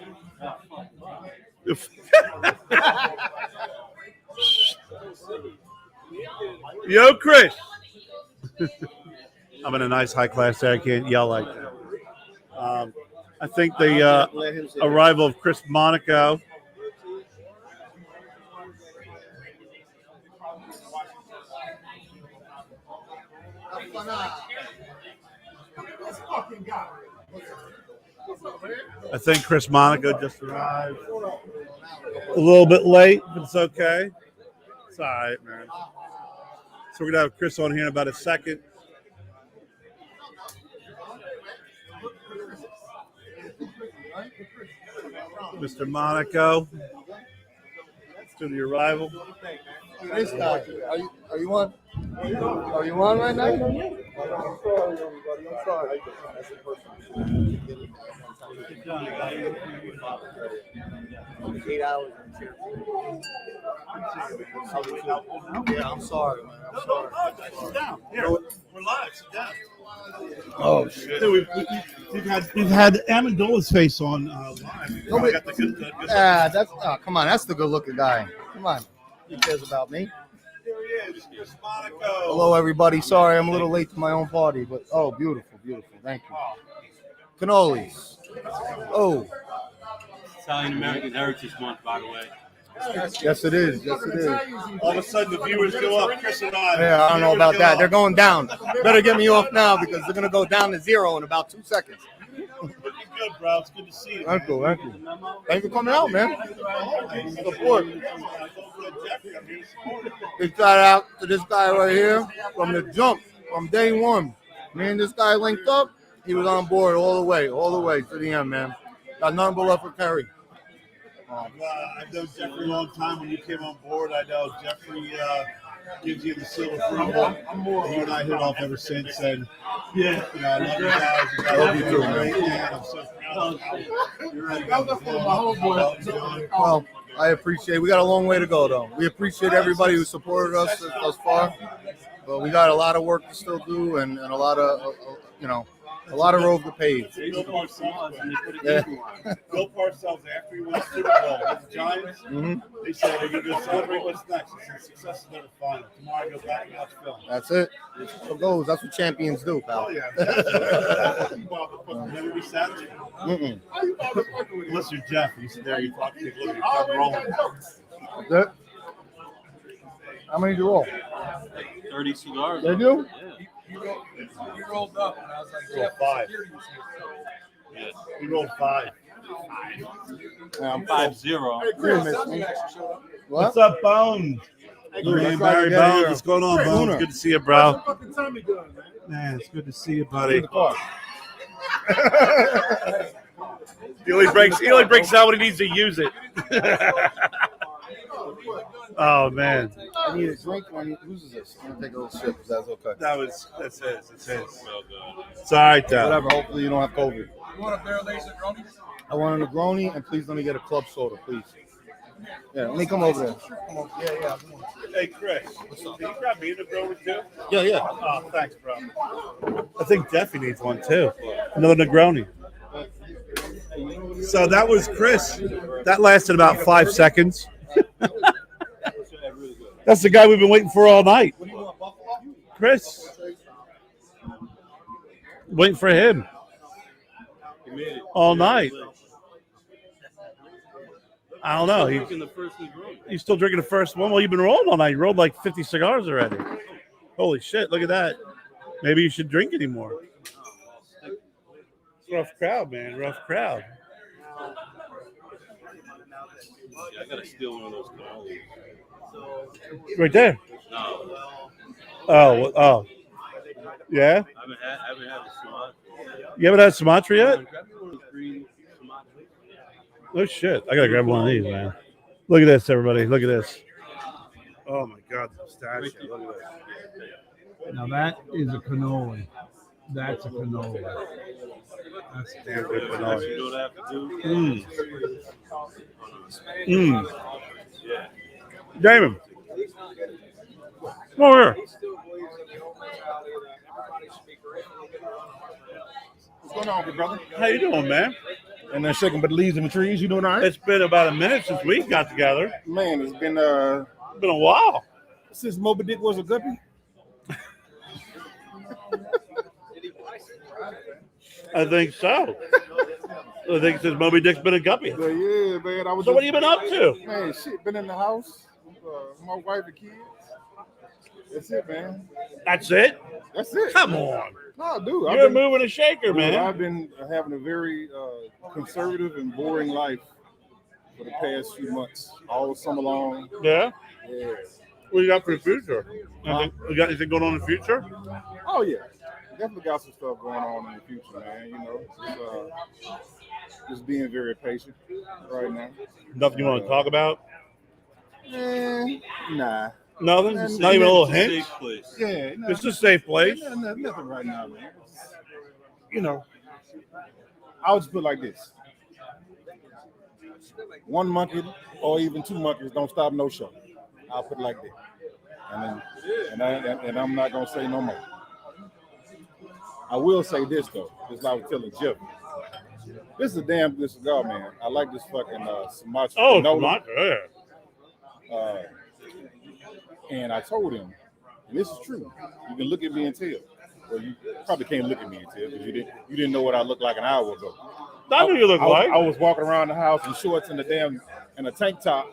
Yo, Chris. I'm in a nice high class there. I can't yell like that. I think the arrival of Chris Monaco. I think Chris Monaco just arrived. A little bit late, but it's okay. It's all right, man. So we're going to have Chris on here in about a second. Mr. Monaco, to the arrival. Look at this guy. Are you on? Are you on right now? I'm sorry, everybody. I'm sorry. 8 hours. Yeah, I'm sorry, man. I'm sorry. Sit down. Here, we're live. Sit down. Oh shit. Dude, we've had Amendola's face on live. Nobody- Got the good. That's come on. That's the good-looking guy. Come on. He cares about me. Here he is. Here's Monaco. Hello, everybody. Sorry, I'm a little late to my own party, but oh, beautiful, beautiful. Thank you. Cannolis. Oh, Italian American Heritage Month, by the way. yes, it is. Yes, it is. All of a sudden, the viewers go up. Chris and I. Yeah, I don't know about that. They're going down. Better get me off now because they're gonna go down to 0 in about 2 seconds. Looking good, bro. It's good to see you. Thank you. Thank you. Thanks for coming out, man. Support. Big shout out to this guy right here from the jump, from day one. Me and this guy linked up. He was on board all the way to the end, man. Got nothing but love for Kerry. I've known Jeffrey a long time. When you came on board, I know Jeffrey gives you the seal of approval. You and I hit off ever since. And yeah, you know, I love you guys. You guys Love you too, are great, man. man. I'm so proud of you. You're right. Well, I appreciate. We got a long way to go, though. We appreciate everybody who supported us thus far, but we got a lot of work to still do, and a lot of a lot of road to pave. Bill Parcells, Yeah. Bill Parcells, after he won the Super Bowl with the Giants, they said they're going to go celebrate what's next. He said success is never final. Tomorrow I go back and watch film. That's it. That's what it goes. That's what champions do, pal. Oh, yeah. Never be satisfied. Unless you're Jeff. You sit there, you talk to people, you come rolling. That's it. How many do you roll? 30 cigars. They do? You rolled up, and I was like, Roll Jeff, 5. security was here. Yes. He rolled 5. Yeah, I'm 5-0. Here, miss me. What? What's up, Bones? Man, Barry Bones, what's going on, Bones? Good to see you, bro. Man, it's good to see you, buddy. He only breaks out when he needs to use it. Oh, man. I need a drink. Whose this? I'm gonna take a little sip. If that's okay. That's his. It's all right, though. Whatever. Hopefully you don't have COVID. You want a barrel aged Negroni? I want a Negroni, and please let me get a club soda, please. Yeah, let me come over there. Come on. Yeah. Hey, Chris. Can you grab me a Negroni too? Yeah. Oh, thanks, bro. I think Jeffy needs one, too. Another Negroni. So that was Chris. That lasted about 5 seconds. That's the guy we've been waiting for all night. Chris. Waiting for him all night. I don't know. He's still drinking the first one. Well, you've been rolling all night. You rolled like 50 cigars already. Holy shit. Look at that. Maybe you should drink anymore. It's a rough crowd, man. Rough crowd. Yeah, I gotta steal one of those cannolis. Right there. No, Oh. Yeah? I haven't had a Sumatra. You haven't had Sumatra yet? Grab me one of those green Sumatra. Oh, shit. I got to grab one of these, man. Look at this, everybody. Look at this. Oh, my God. The pistachio. Look at this. Now, that is a cannoli. That's a cannoli. That's a damn good You cannoli. know what I have to do? Yeah. Damon. Come over here. What's going on, good brother? How you doing, man? And then shaking but leaves in the trees. You doing all right? It's been about a minute since we got together. Man, it's been It's been a while. since Moby Dick was a guppy. I think so. I think since Moby Dick's been a guppy. Yeah, man. I was. So what have you been up to? Man, shit, been in the house. My wife and kids. That's it, man. That's it? That's it. Come on. No, dude. You're moving a shaker, Dude, man. I've been having a very conservative and boring life for the past few months. All summer long. Yeah? Yeah. What you got for the future? You got anything going on in the future? Oh, yeah. Definitely got some stuff going on in the future, man. You know, just being very patient right now. Nothing you want to talk about? Nah. Nothing. And- Not even a little It's a hint. safe place. Yeah, no, It's a safe place. nothing right now, man. You know, I'll just put it like this: one monkey or even two monkeys don't stop no show. I'll put it like that. And I'm not gonna say no more. I will say this though, just like I was telling Jeff. This is a damn good cigar, man. I like this fucking Sumatra. Oh, Cannoli. yeah. And I told him, and this is true. You can look at me and tell. Well, you probably can't look at me and tell because you didn't know what I looked like an hour ago. I knew you look like. I was walking around the house in shorts and a tank top.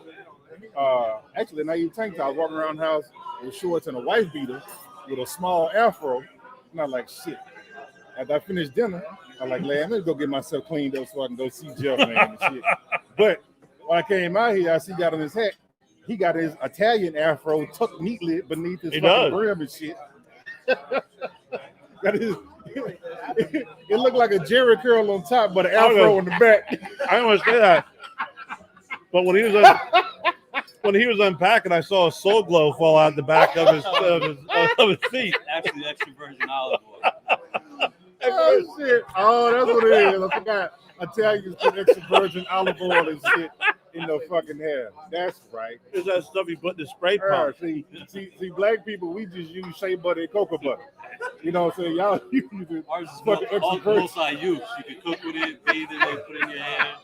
Actually, not even tank top. I was walking around the house with shorts and a wife beater with a small afro. And I'm like, shit. After I finished dinner, I'm like, man, let me go get myself cleaned up so I can go see Jeff, man, and shit. But when I came out here, I see he got on his hat. He got his Italian afro tucked neatly beneath his fucking brim and shit. Got his, it looked like a Jerry curl on top, but an afro in the back. I don't want to say that. But when he was unpacking, I saw a soul glow fall out the back of his feet. Actually, extra virgin olive oil. Oh shit! Oh, that's what it is. I forgot. Italians put extra virgin olive oil and shit in the fucking hair. That's right. Is that stuff you put in the spray pump? See, black people, we just use shea butter and cocoa butter. You know what I'm saying? Y'all use Ours is fucking extra virgin. multi-use. You can cook with it, bathe in it, put it in your hair,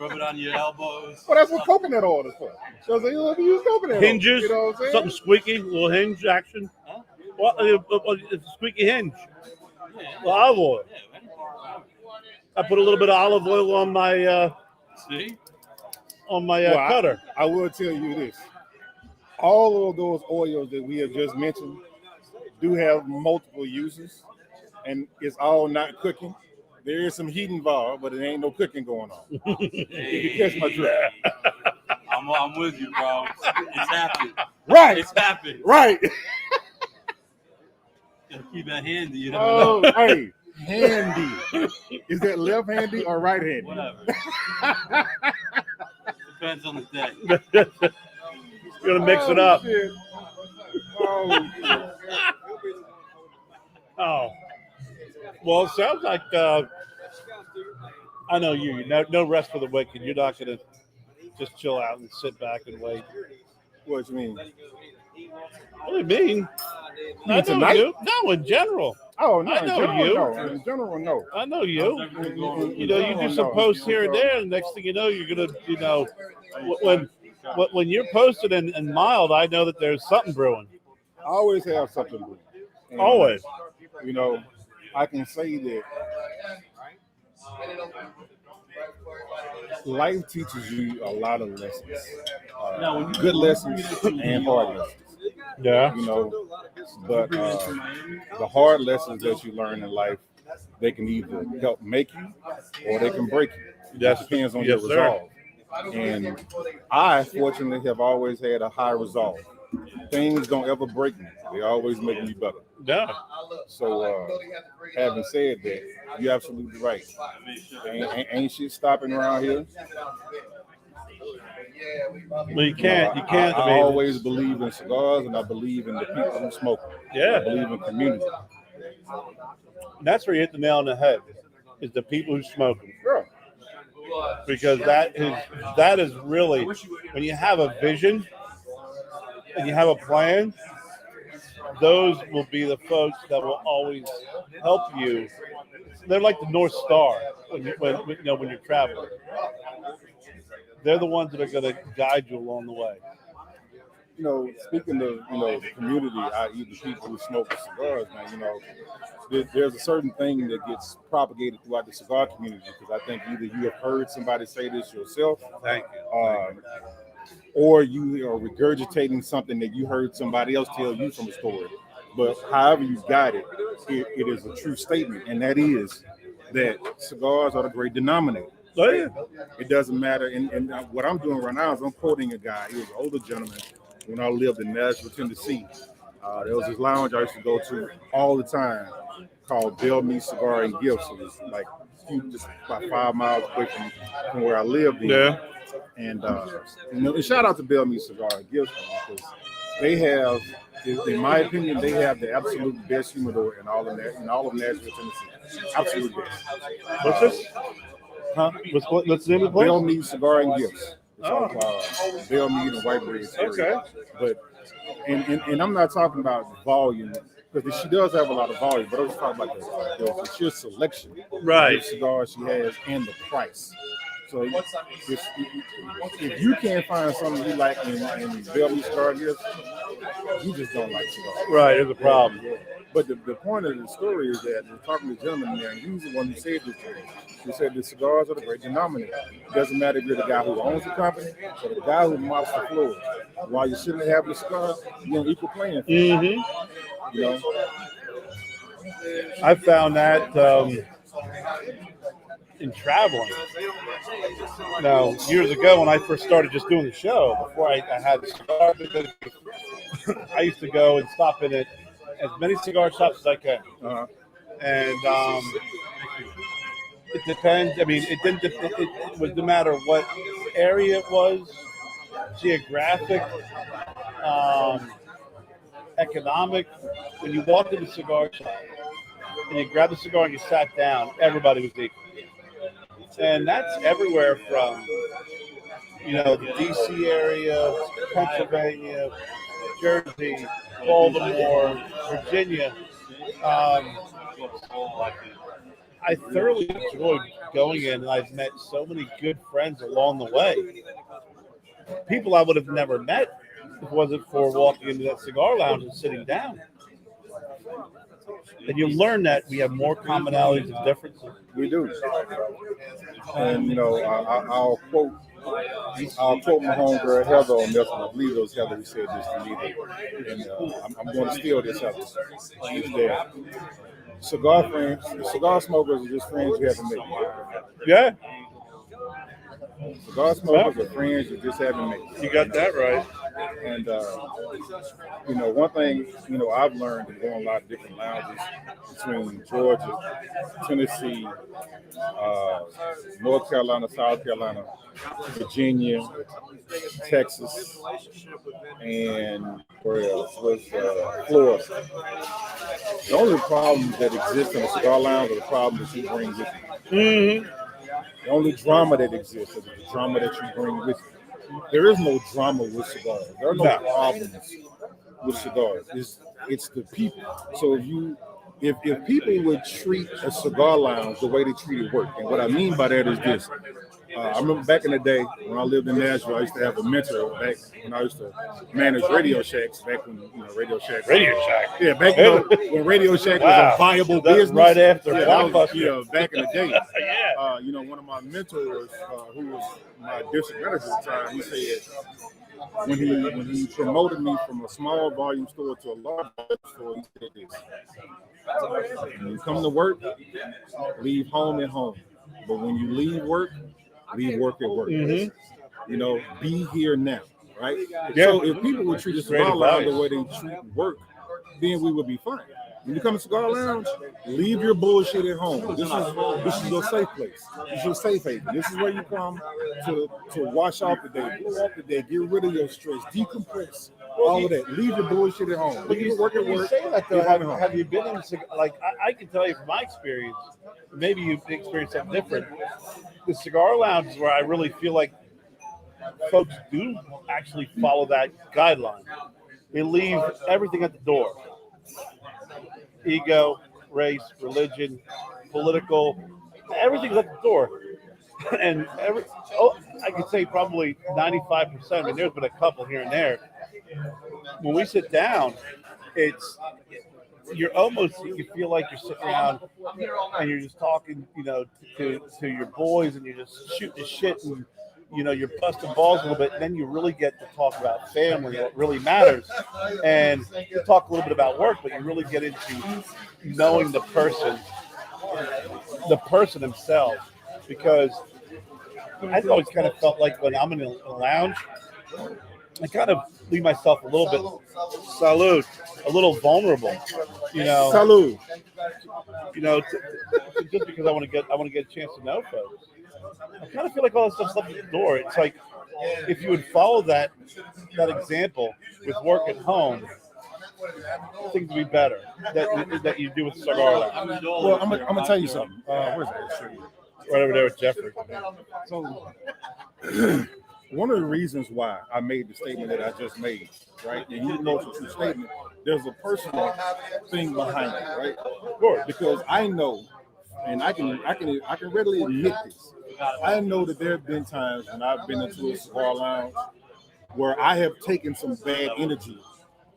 rub it on your elbows. Well, that's what coconut oil is for. So you love to use coconut oil. Hinges, You know what I'm saying? something squeaky, a little hinge action. Huh? Well, it's a squeaky hinge. The olive oil. I put a little bit of olive oil on my See? cutter. I will tell you this. All of those oils that we have just mentioned do have multiple uses, and it's all not cooking. There is some heat involved, but it ain't no cooking going on. You can catch my drift. I'm with you, bro. It's happening. Right. It's happening. Right. Gotta keep that handy, you know. Oh, hey, handy. Is that left handy or right handy? Whatever. Depends on the day. You're gonna mix it up. Shit. Oh, Oh. Well, it sounds like I know you. No rest for the wicked. You're not gonna just chill out and sit back and wait. what you mean? What do you mean? I know tonight? you. No, in general. Oh, no. I In know general, you. no. In general, no. I know you. You know, you do some posts here and there, and next thing you know, you're gonna, when you're posted and mild, I know that there's something brewing. I always have something brewing. And, Always. You know, I can say that life teaches you a lot of lessons, good lessons and hard lessons. Yeah. You know, but the hard lessons that you learn in life, they can either help make you or they can break you. It just depends on your resolve. And I, fortunately, have always had a high resolve. Things don't ever break me. They always make me better. Yeah. So, having said that, you're absolutely right. Ain't shit stopping around here. Well, you can't. I always believe in cigars, and I believe in the people who smoke them. Yeah. I believe in community. That's where you hit the nail on the head. Is the people who smoke them. Sure. Because that is really when you have a vision and you have a plan, those will be the folks that will always help you. They're like the North Star when you're traveling. They're the ones that are going to guide you along the way. You know, speaking of, the community, i.e. the people who smoke the cigars, man, there's a certain thing that gets propagated throughout the cigar community, because I think either you have heard somebody say this yourself, Thank you. or you are regurgitating something that you heard somebody else tell you from a story. But however you got it, it is a true statement, and that is that cigars are the great denominator. Oh, yeah. It doesn't matter. And what I'm doing right now is I'm quoting a guy. He was an older gentleman when I lived in Nashville, Tennessee. There was this lounge I used to go to all the time called Bellmead Cigar and Gifts. It was like just about 5 miles away from where I lived. Yeah. And and shout out to Bellmead Cigar and Gifts, because They have, in my opinion, they have the absolute best humidor in all of Nashville, Tennessee. Absolute best. What's this? Huh? What's the name of the place? Bell Mead Cigar and Gifts. It's Oh. off Bell Mead and White Bread. Okay. But and I'm not talking about volume because she does have a lot of volume, but I'm just talking about the sheer selection Right. of cigars she has and the price. So if you can't find something you like in Bell Mead Cigar and Gifts, you just don't like cigars. Right, there's a problem. Yeah. But the point of the story is that we're talking to a gentleman there, and he was the one who said this to me. He said the cigars are the great denominator. It doesn't matter if you're the guy who owns the company or the guy who mops the floor. While you're sitting there having a cigar, you're on equal playing field. Mm-hmm. You know? I found that in traveling. Now, years ago when I first started just doing the show, before I had the cigar business, I used to go and stop in at as many cigar shops as I can. And it depends. I mean, it was no matter what area it was, geographic, economic. When you walked in the cigar shop and you grabbed the cigar and you sat down, everybody was equal. And that's everywhere from, the D.C. area, Pennsylvania, Jersey, Baltimore, Virginia. I thoroughly enjoyed going in, and I've met so many good friends along the way. People I would have never met if it wasn't for walking into that cigar lounge and sitting down. And you learn that we have more commonalities and differences. We do. And, I'll quote my homegirl Heather on this one. I believe it was Heather who said this to me. And I'm going to steal this, Heather. She's there. Cigar smokers are just friends you haven't met. Yeah. Cigar smokers are friends you just haven't met. You got that right. And, one thing, I've learned in going a lot of different lounges between Georgia, Tennessee, North Carolina, South Carolina, Virginia, Texas, and where else was Florida. The only problems that exist in a cigar lounge are the problems that you bring with you. Mm-hmm. The only drama that exists is the drama that you bring with you. There is no drama with cigars. There are no problems with cigars. It's the people. So if people would treat a cigar lounge the way they treated work, and what I mean by that is this. I remember back in the day when I lived in Nashville, I used to have a mentor back when I used to manage Radio Shacks, back when Radio Shack. Yeah, back when Radio Shack was a viable business. Right after Blockbuster. Back in the day. One of my mentors, who was my district manager at the time, he said when he promoted me from a small volume store to a large volume store, he said this. When you come to work, leave home at home. But when you leave work at work. Mm-hmm. Be here now, right? Yeah. So if people would treat a cigar lounge the way they treat work, then we would be fine. When you come to cigar lounge, leave your bullshit at home. This is your safe place. This is your safe haven. This is where you come to wash off the day, blow off the day, get rid of your stress, decompress, all of that. Leave your bullshit at home. But you say that though, have you been in I can tell you from my experience, maybe you've experienced something different. The cigar lounge is where I really feel like folks do actually follow that guideline. They leave everything at the door. Ego, race, religion, political, everything's at the door. And I could say probably 95%. I mean, there's been a couple here and there. When we sit down, you feel like you're sitting around and you're just talking, to your boys, and you're just shooting the shit, and you're busting balls a little bit, and then you really get to talk about family, what really matters. And you talk a little bit about work, but you really get into knowing the person himself. Because I've always kind of felt like when I'm in a lounge, I kind of leave myself a little bit, a little vulnerable, Salud. Just because I want to get a chance to know folks. I kind of feel like all this stuff's left at the door. It's like if you would follow that example, with work at home, things would be better that you do with cigar lounge. Well, I'm gonna tell you something. Where's that? Right over there with Jeffrey. So one of the reasons why I made the statement that I just made, right? And you know it's a true statement. There's a personal thing behind it, right? Of course, because I know, and I can readily admit this. I know that there have been times when I've been into a cigar lounge where I have taken some bad energy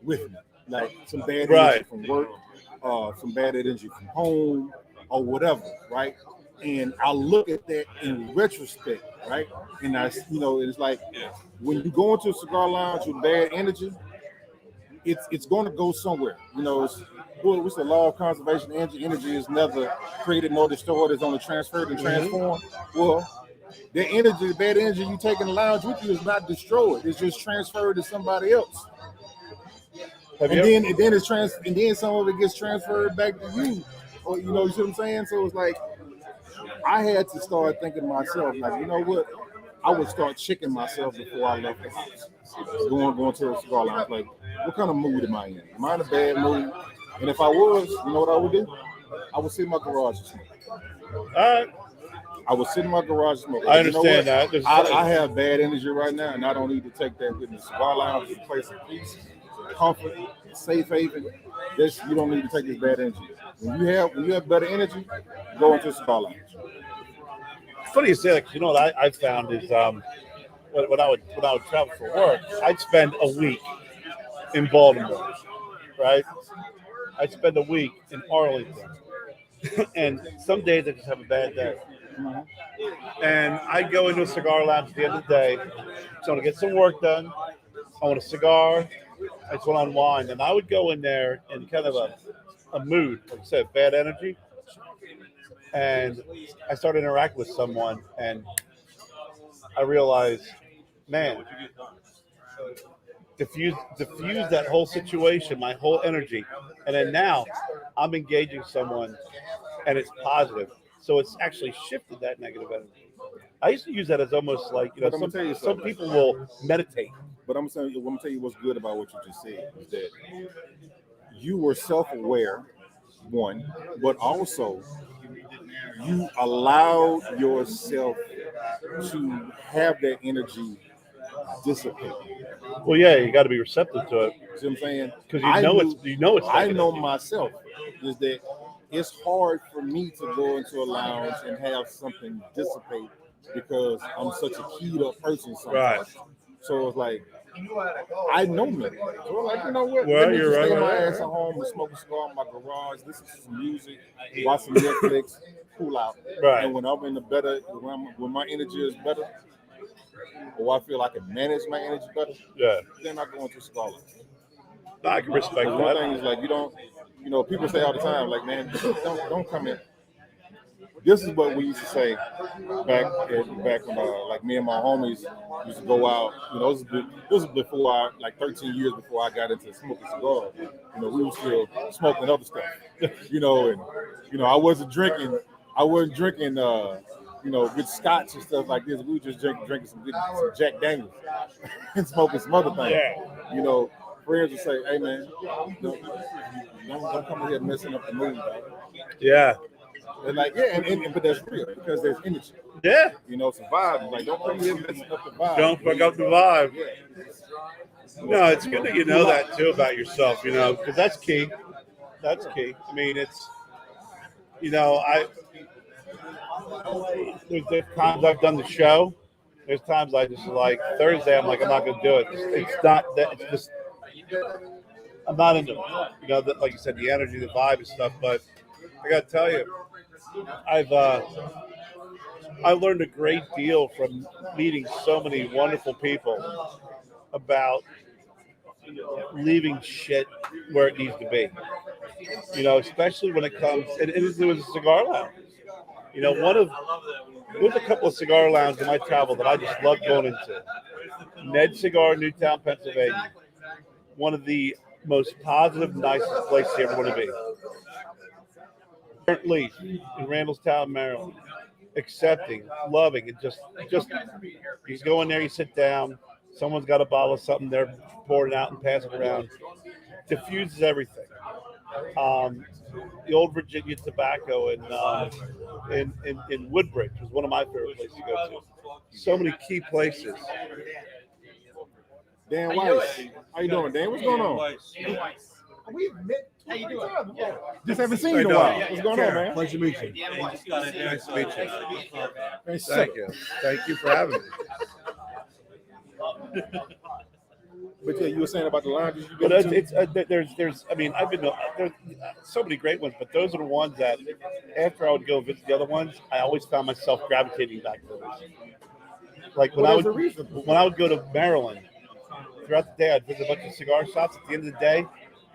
with me, like some bad energy from work, some bad energy from home, or whatever, right? And I look at that in retrospect, right? And it's like when you go into a cigar lounge with bad energy, it's going to go somewhere. What's the law of conservation? Energy is never created nor destroyed; it's only transferred and transformed. Well, the bad energy you take in the lounge with you is not destroyed; it's just transferred to somebody else. And then some of it gets transferred back to you. Or you see what I'm saying? So it's like I had to start thinking to myself, like, you know what? I would start checking myself before I left the house. Going to a cigar lounge, like, what kind of mood am I in? Am I in a bad mood? And if I was, you know what I would do? I would sit in my garage and smoke. I would sit in my garage and smoke. I understand that. I have bad energy right now, and I don't need to take that with me. Cigar lounge is a place of peace, comfort, safe haven. You don't need to take this bad energy. When you have better energy, go into a cigar lounge. It's funny you say that, 'cause you know what I found is when I would travel for work, I'd spend a week in Baltimore, right? I'd spend a week in Arlington, and some days I just have a bad day. And I'd go into a cigar lounge at the end of the day. So I want to get some work done. I want a cigar. I just want to unwind. And I would go in there in kind of a mood, like I said, bad energy. And I started interacting with someone, and I realized, man, diffuse that whole situation, my whole energy. And then now I'm engaging someone, and it's positive. So it's actually shifted that negative energy. I used to use that as almost like, some people will meditate. But I'm going to tell you what's good about what you just said is that you were self-aware, one, but also you allowed yourself to have that energy dissipate. Well, yeah, you got to be receptive to it. See what I'm saying? Because you know it's. I know myself is that it's hard for me to go into a lounge and have something dissipate because I'm such a keyed up person sometimes. Right. So it's like I know me. So like, you know what? Well, Let me you're just stay right. my ass at home and smoke a cigar in my garage, listen to some music, watch some Netflix, cool out. Right. And when I'm in when my energy is better, or I feel I can manage my energy better, then I go into a cigar lounge. I can respect that. One thing is like people say all the time, like, man, don't come in. This is what we used to say back when like me and my homies used to go out. This was before 13 years before I got into smoking cigars. We were still smoking other stuff. I wasn't drinking good scotch and stuff like this. We were just drinking some Jack Daniels and smoking some other things. Yeah. Friends would say, "Hey man, don't come in here messing up the mood, dog." Yeah. And like, but that's real because there's energy. Yeah. Some vibe. Like, don't come here messing up the vibe. Don't fuck up the vibe. No, it's good that you know that too about yourself. Because that's key. That's key. I mean, it's. There's times I've done the show. There's times I just like Thursday. I'm like, I'm not going to do it. It's not that. It's just. I'm not into it. Like you said, the energy, the vibe, and stuff. But I got to tell you, I learned a great deal from meeting so many wonderful people about leaving shit where it needs to be. Especially when it comes, and it was a cigar lounge. There's a couple of cigar lounges in my travel that I just love going into. Ned Cigar, Newtown, Pennsylvania. One of the most positive, nicest places you ever want to be. Kurt Lee in Randallstown, Maryland. Accepting, loving, and just you go in there, you sit down, Someone's got a bottle of something, they're pouring it out and passing it around. Diffuses everything. The old Virginia tobacco in Woodbridge was one of my favorite places to go to. So many key places. Dan Weiss. How you doing, Dan? What's going on? We met 20 times. Yeah. Just haven't seen you in a while. What's going on, man? Pleasure to meet you. Nice to meet you. Man, Thank you. Thank you for having me. But yeah, you were saying about the lounges you But been to? it's there's I mean I've been to there's so many great ones, but those are the ones that after I would go visit the other ones, I always found myself gravitating back to those. Like when I would go to Maryland, throughout the day I'd visit a bunch of cigar shops. At the end of the day,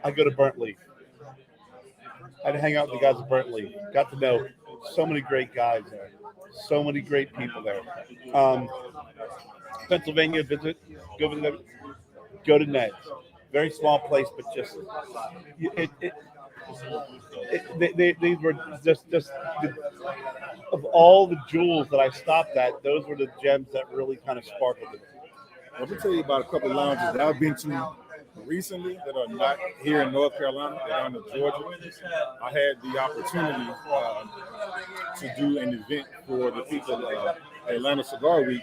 I'd go to Burnt Leaf. I'd hang out with the guys at Burnt Leaf. Got to know so many great guys there, so many great people there. Pennsylvania, go visit them. Go to Ned's. Very small place, but just these were just of all the jewels that I stopped at, those were the gems that really kind of sparkled it. Let me tell you about a couple of lounges that I've been to recently that are not here in North Carolina, they're down in Georgia. I had the opportunity to do an event for the people at Atlanta Cigar Week,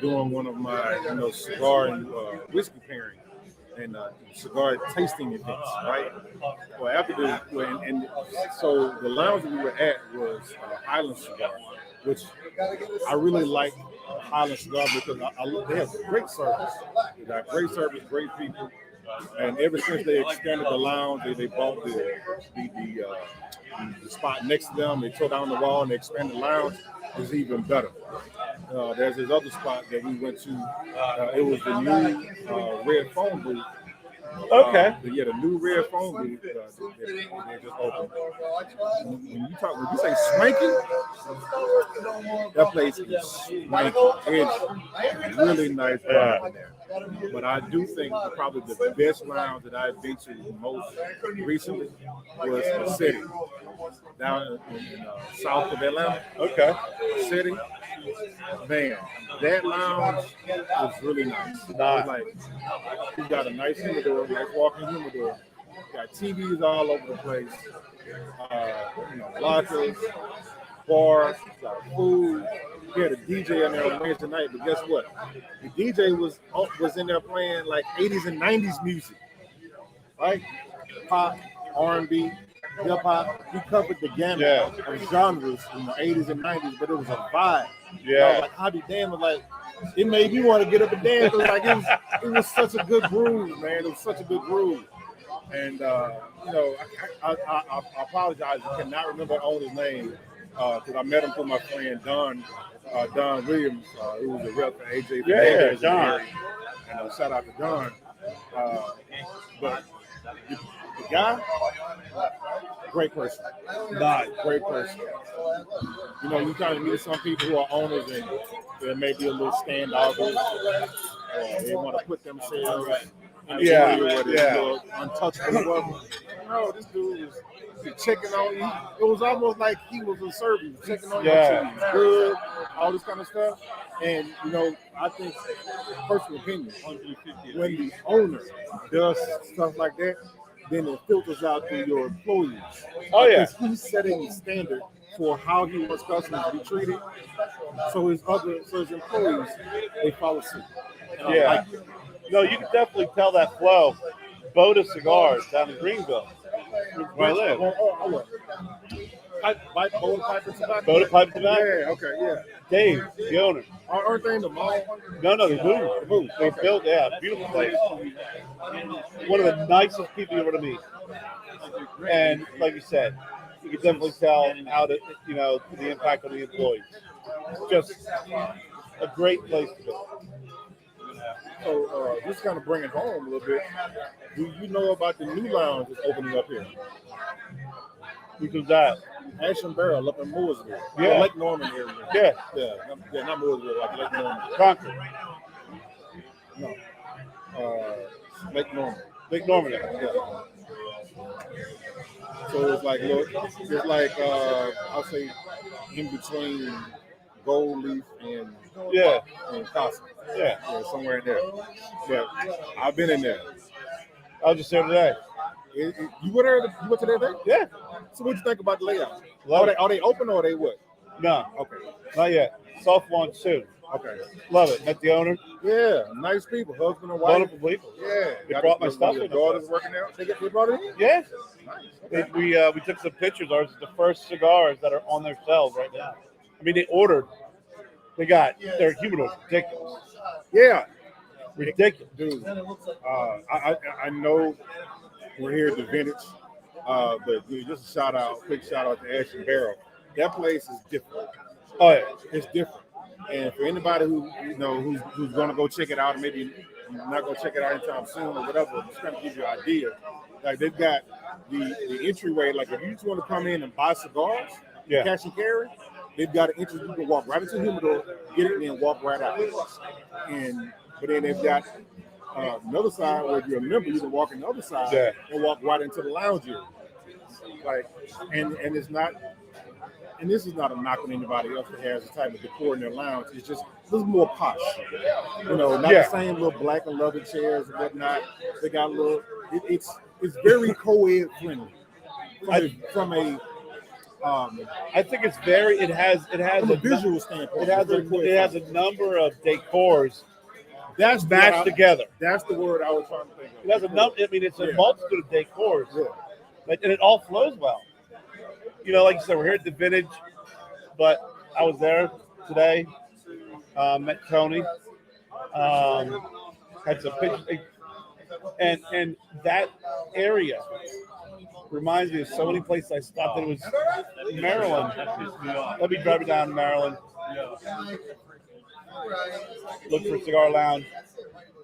doing one of my cigar and whiskey pairing and cigar tasting events, right? Well, after and so the lounge that we were at was Highland Cigar, which I really like Highland Cigar because they have great service. They got great service, great people, and ever since they extended the lounge, they bought the spot next to them. They tore down the wall and they expanded the lounge. It's even better. There's this other spot that we went to. It was the new red phone booth. Okay. The new red phone booth they just opened. When you say swanky, that place is swanky. It's really nice vibe there. But I do think probably the best lounge that I've been to most recently was the City down in south of Atlanta. Okay. City, man, that lounge was really nice. Like, you got a nice humidor, nice walking humidor. You got TVs all over the place. Lockers, bars, got food. We had a DJ in there on Wednesday night, but guess what? The DJ was in there playing like 80s and 90s music, right? Pop, R&B, hip hop. He covered the gamut of genres in the 80s and 90s, but it was a vibe. Yeah. Like I'd be damn, like it made me want to get up and dance. It was such a good groove, man. It was such a good groove. And I apologize. I cannot remember the owner's name because I met him through my friend Don Williams, who was a rep for AJ. Yeah, Don. And shout out to Don. But the guy, great person. Great person. You kind of meet some people who are owners and they may be a little standoffish. They want to put themselves untouchable. No, this dude was checking on you. It was almost like he was a servant, checking on you, good, all this kind of stuff. And I think, personal opinion, when the owner does stuff like that, then it filters out through your employees. Oh yeah, because he's setting the standard for how he wants customers to be treated. So his employees, they follow suit. Yeah. No, you can definitely tell that flow. Boda Cigars down in Greenville, where I live. Boda Pipe and Tobacco? Boda Pipe and Tobacco? Yeah, okay, yeah. Dave, the owner. Aren't they in the mall? No, they moved. They built, beautiful place. One of the nicest people you ever to meet. And like you said, you can definitely tell how the impact on the employees. Just a great place to be. So just kind of bring it home a little bit. Do you know about the new lounge that's opening up here? Which was that? Ash and Barrel up in Mooresville. Yeah. Lake Norman area. Yeah, not Mooresville, like Lake Norman. Concord. No. Lake Norman. Lake Norman. Yeah. So it's like, I'll say in between Gold Leaf and Casa. Yeah. Somewhere in there. But I've been in there. I was just there today. You were there? You went to there today? Yeah. So what you think about the layout? Love it. Are they open or are they what? No, Okay. not yet. Soft launch soon. Okay. Love it. Met the owner. Yeah, nice people, husband and wife. Wonderful people. Yeah. They brought my stuff Your in. daughter's working out. They brought it in? Yeah. Nice. We took some pictures. Ours is the first cigars that are on their shelves right now. I mean, they ordered. Their humidors ridiculous. Yeah. Ridiculous. Dude, I know we're here at the Vintage, but dude, just a quick shout out to Ash and Barrel. That place is different. Oh yeah, it's different. And for anybody who's going to go check it out, and maybe not going to check it out anytime soon or whatever, just kind of give you an idea. Like they've got the entryway. Like if you just want to come in and buy cigars, cash and carry, they've got an entry. You can walk right into the humidor, get it, and then walk right out. But then they've got another side where if you're a member, you can walk on the other side and walk right into the lounge area. Like, and it's not. And this is not a knock on anybody else that has the type of decor in their lounge. It's just a little more posh. Not the same little black and leather chairs and whatnot. They got a little. It's very co-ed friendly. I think it's very. It has from a visual standpoint. It has a number of decors. That's matched together. That's the word I was trying to think of. It has a number. I mean, it's a multitude of decors, and it all flows well. Like you said, we're here at the Vintage, but I was there today. Met Tony. Had some pictures, and that area reminds me of so many places I stopped. It was Maryland. Let me drive it down to Maryland. Look for a cigar lounge.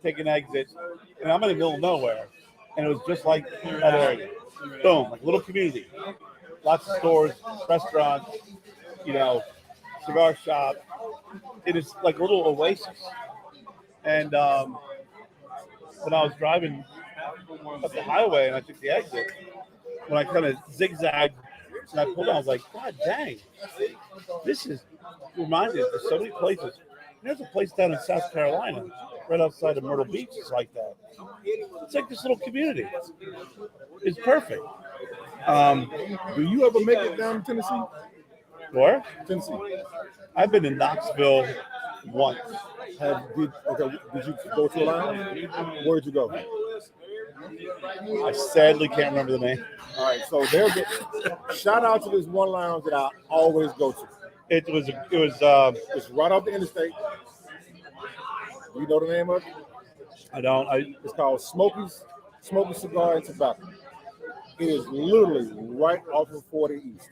Take an exit, and I'm in the middle of nowhere, and it was just like that area. Boom, like a little community. Lots of stores, restaurants, cigar shop. It is like a little oasis. And when I was driving up the highway and I took the exit, when I kind of zigzagged and I pulled out, I was like, God dang, this reminds me of so many places. There's a place down in South Carolina, right outside of Myrtle Beach. It's like that. It's like this little community. It's perfect. Do you ever make it down to Tennessee? Where? Tennessee. I've been in Knoxville once. Did you go to a lounge? Where'd you go? I sadly can't remember the name. All right, so shout out to this one lounge that I always go to. It's right off the interstate. Do you know the name of it? I don't. It's called Smoky Cigar and Tobacco. It is literally right off of 40 East.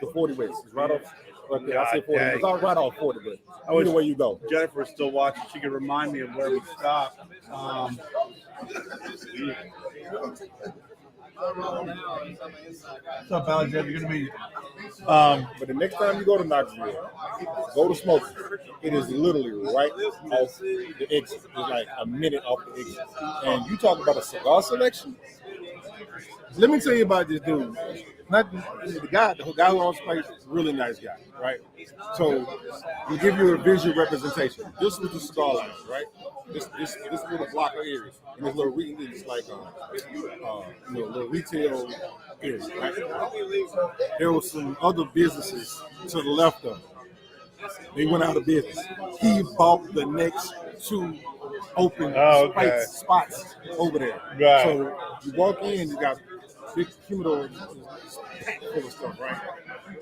The 40 West. It's right off. I say 40. It's right off 40, but either way you go. Jennifer's still watching. She can remind me of where we stopped. What's up, Alex? You're gonna be. But the next time you go to Knoxville, go to Smoky. It is literally right off the exit. It's like a minute off the exit. And you talk about a cigar selection. Let me tell you about this dude. Not the guy who owns the place, really nice guy, right? So we give you a visual representation. This was the cigar lounge, right? This little block of areas, and this little it's like little retail areas, right? There were some other businesses to the left of him. They went out of business. He bought the next two open spots over there. Right. So you walk in, you got big humidor full of stuff, right?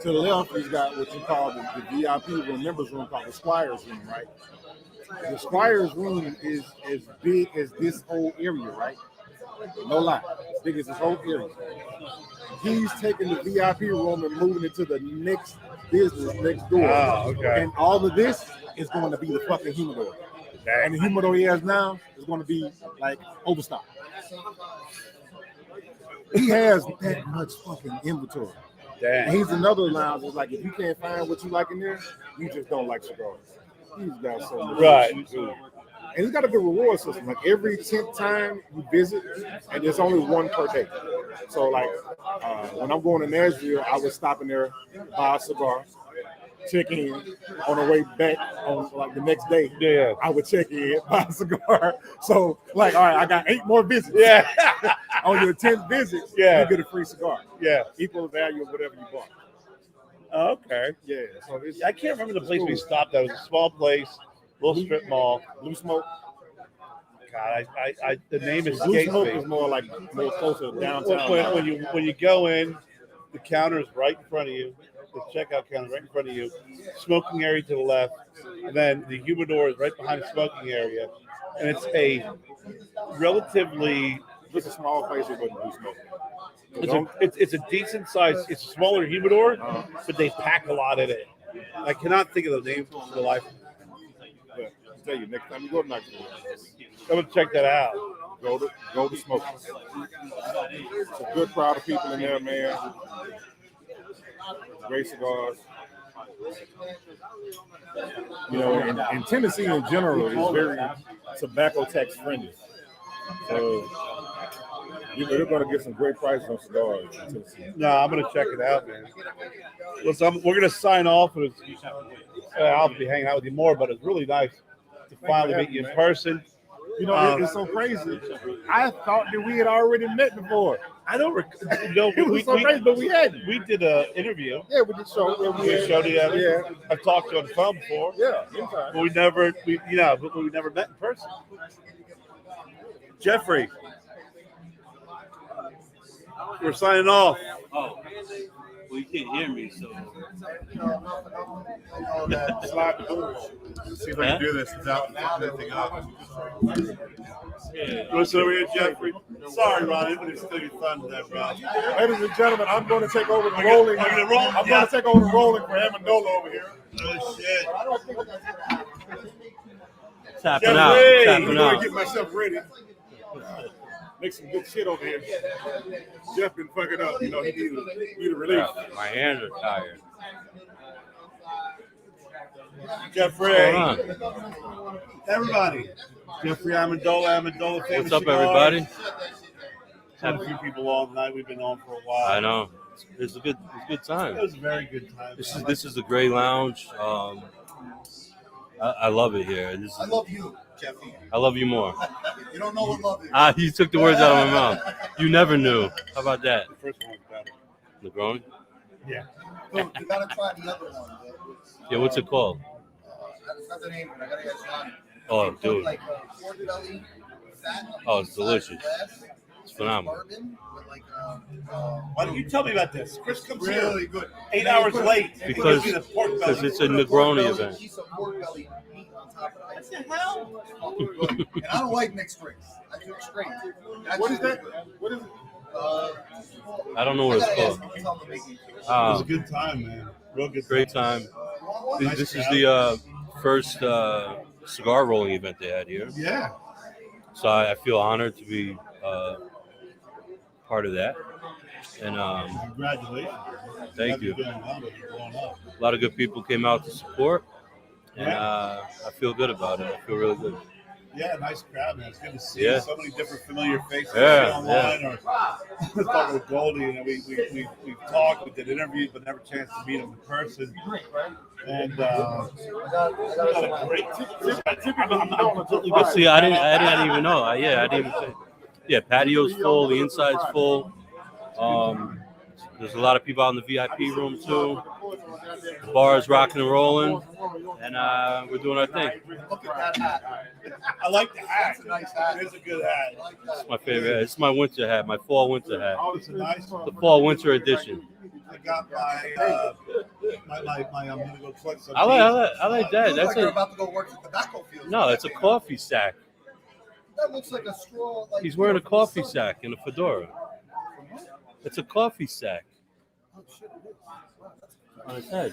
To the left, he's got what you call the VIP room, members room, called the Squire's room, right? The Squire's room is as big as this whole area, right? No lie, as big as this whole area. He's taking the VIP room and moving it to the next business next door. Oh, okay. And all of this is going to be the fucking humidor. And the humidor he has now is going to be like overstocked. He has that much fucking inventory. Damn. And he's another lounge. It's like if you can't find what you like in there, you just don't like cigars. He's got so much. Right. And he's got a good reward system. Like every 10th time you visit, and there's only one per day. So like when I'm going to Nashville, I would stop in there, buy a cigar, check in on the way back on like the next day. Yeah. I would check in, buy a cigar. So like, all right, I got 8 more visits. Yeah. On your 10th visit, Yeah. you get a free cigar. Yeah. Equal value of whatever you bought. Okay. Yeah. So it's, I can't remember the place we stopped at. It was a small place, little strip mall. Blue Smoke. God, the name Blue escapes Smoke me. is more like more closer to downtown. When you go in, the counter is right in front of you. The checkout counter right in front of you. Smoking area to the left, and then the humidor is right behind the smoking area. And it's a relatively It's a small place with Blue Smoke. it's a decent size. It's a smaller humidor, but they pack a lot in it. I cannot think of the name for the life. But I'll tell you, next time you go to Knoxville, I'm gonna check that out. go to Smoke. It's a good crowd of people in there, man. Great cigars. You know, and Tennessee in general is very tobacco tax friendly. So you're going to get some great prices on cigars in Tennessee. No, I'm gonna check it out, man. Listen, we're gonna sign off, and I'll be hanging out with you more. But it's really nice to finally meet you in person. You know, it's so crazy. I thought that we had already met before. I don't know. It was so crazy, but we hadn't. We did an interview. Yeah, we did show. Yeah, We showed together. Yeah, I've talked to you on the phone before. yeah. But we never met in person. Jeffrey, we're signing off. Oh, well, you can't hear me, so. Slide the door. See if I can do this without fucking anything up. Listen over here, Jeffrey. Sorry, Ron, but it's still your fun today, bro. Ladies and gentlemen, I'm going to take over the rolling. Are you gonna roll? I'm going to take over the rolling for Amendola over here. Oh, shit. Tapping Jeffrey! out. I'm Tapping going to out. get myself ready. Make some good shit over here. Jeff been fucking up. You know, he need a relief. My hands are tired. Jeffrey. What's going on? Everybody. Jeffrey Amendola Famous What's up, Cigars. everybody? Had a few people on tonight. We've been on for a while. I know. It's a good time. It was a very good time. This is the Gray Lounge. I love it here. I love you, Jeffy. I love you more. You don't know what love is. You took the words out of my mouth. You never knew. How about that? The first one was better. Negroni? Yeah. Dude, you gotta try the other one. Yeah, what's it called? That's the name, but I gotta get Johnny. Oh, dude. Like pork belly, fat on Oh, the it's inside, delicious. glass, It's phenomenal. bourbon with like Why don't you tell me about this? Chris comes really here good. 8 hours late. Because He gives me the pork belly. it's a Put Negroni belly, event. piece of pork belly meat on top of it. What the hell? And I don't like mixed drinks. I do straight. What is that? What is it? I don't know what it's called. It was a Um, good time, man. Real good great time. Nice This is crowd. the first cigar rolling event they had here. Yeah. So I feel honored to be part of that. And Congratulations. thank you. Doing well, but you're blowing up. A lot of good people came out to support. And I feel good about it. I feel really good. Yeah, nice crowd, man. It's good to see Yeah. so many different familiar faces Yeah, online. Or talking with Goldie, you know, we've talked, we did interviews, but never chance to meet him in person. And great. I'm completely But see, I didn't even know. I didn't even say. Yeah, patio's full. The inside's full. There's a lot of people out in the VIP room too. The bar is rocking and rolling, and we're doing our thing. Look at that hat. I like the hat. That's a nice hat. It's a good hat. I like that. It's my favorite hat. It's my winter hat, my fall winter hat, It's a nice one. the fall winter edition. I got my I'm gonna go collect some. I like that. Looks That's like you're a about to go work the tobacco field. no. It's a coffee sack. That looks like a straw. Like, He's wearing a coffee sack and a fedora. It's a coffee sack Oh, shit, it is. Wow, that's on his head.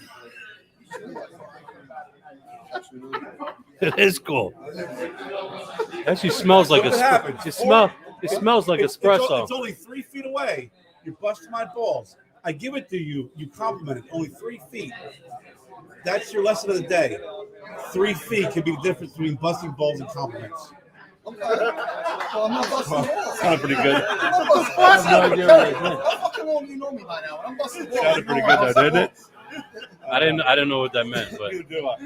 actually really good. It is cool. Actually smells like Look what happened. It smells like espresso. It's only 3 feet away. You bust my balls. I give it to you. You compliment it. Only 3 feet. That's your lesson of the day. 3 feet can be the difference between busting balls and compliments. Okay. Well, I'm not busting balls. Sounded pretty good. I'm not busting balls. I have no idea what it is. How fucking long do you know me by now? When I'm busting balls. Sounded pretty good though, didn't it? I didn't know what that meant, but Neither do I.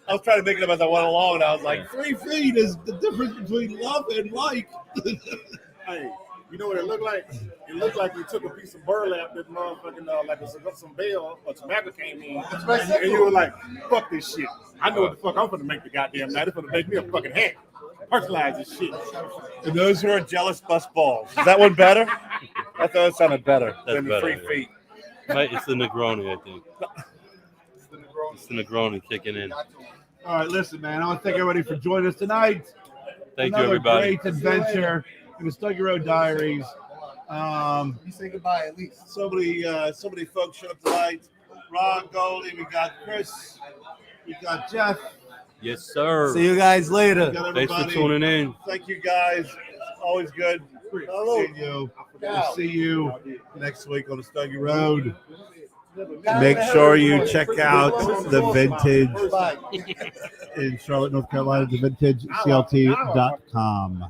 I was trying to make it up as I went along, and I was like, 3 feet is the difference between love and like. Hey, you know what it looked like? It looked like you took a piece of burlap, that motherfucking like some bale or tobacco came in, and you were like, "Fuck this shit! I know what the fuck I'm gonna make the goddamn night. It's gonna make me a fucking hat. Personalize this shit." And those who are jealous bust balls. Is that one better? I thought it sounded better than the better, 3 feet. It's the Negroni, I think. It's the Negroni kicking in. All right, listen, man. I want to thank everybody for joining us tonight. Thank you, Another everybody. great adventure in the Stogie Road Diaries. You say goodbye at least. So many folks showed up tonight. Ron Goldie, we got Chris, we got Jeff. Yes, sir. See you guys later. We got Thanks for everybody. tuning in. Thank you guys. Always good. Seeing you. We'll see you next week on the Stogie Road. Make sure you check out the Vintage Goodbye. in Charlotte, North Carolina, the VintageCLT.com.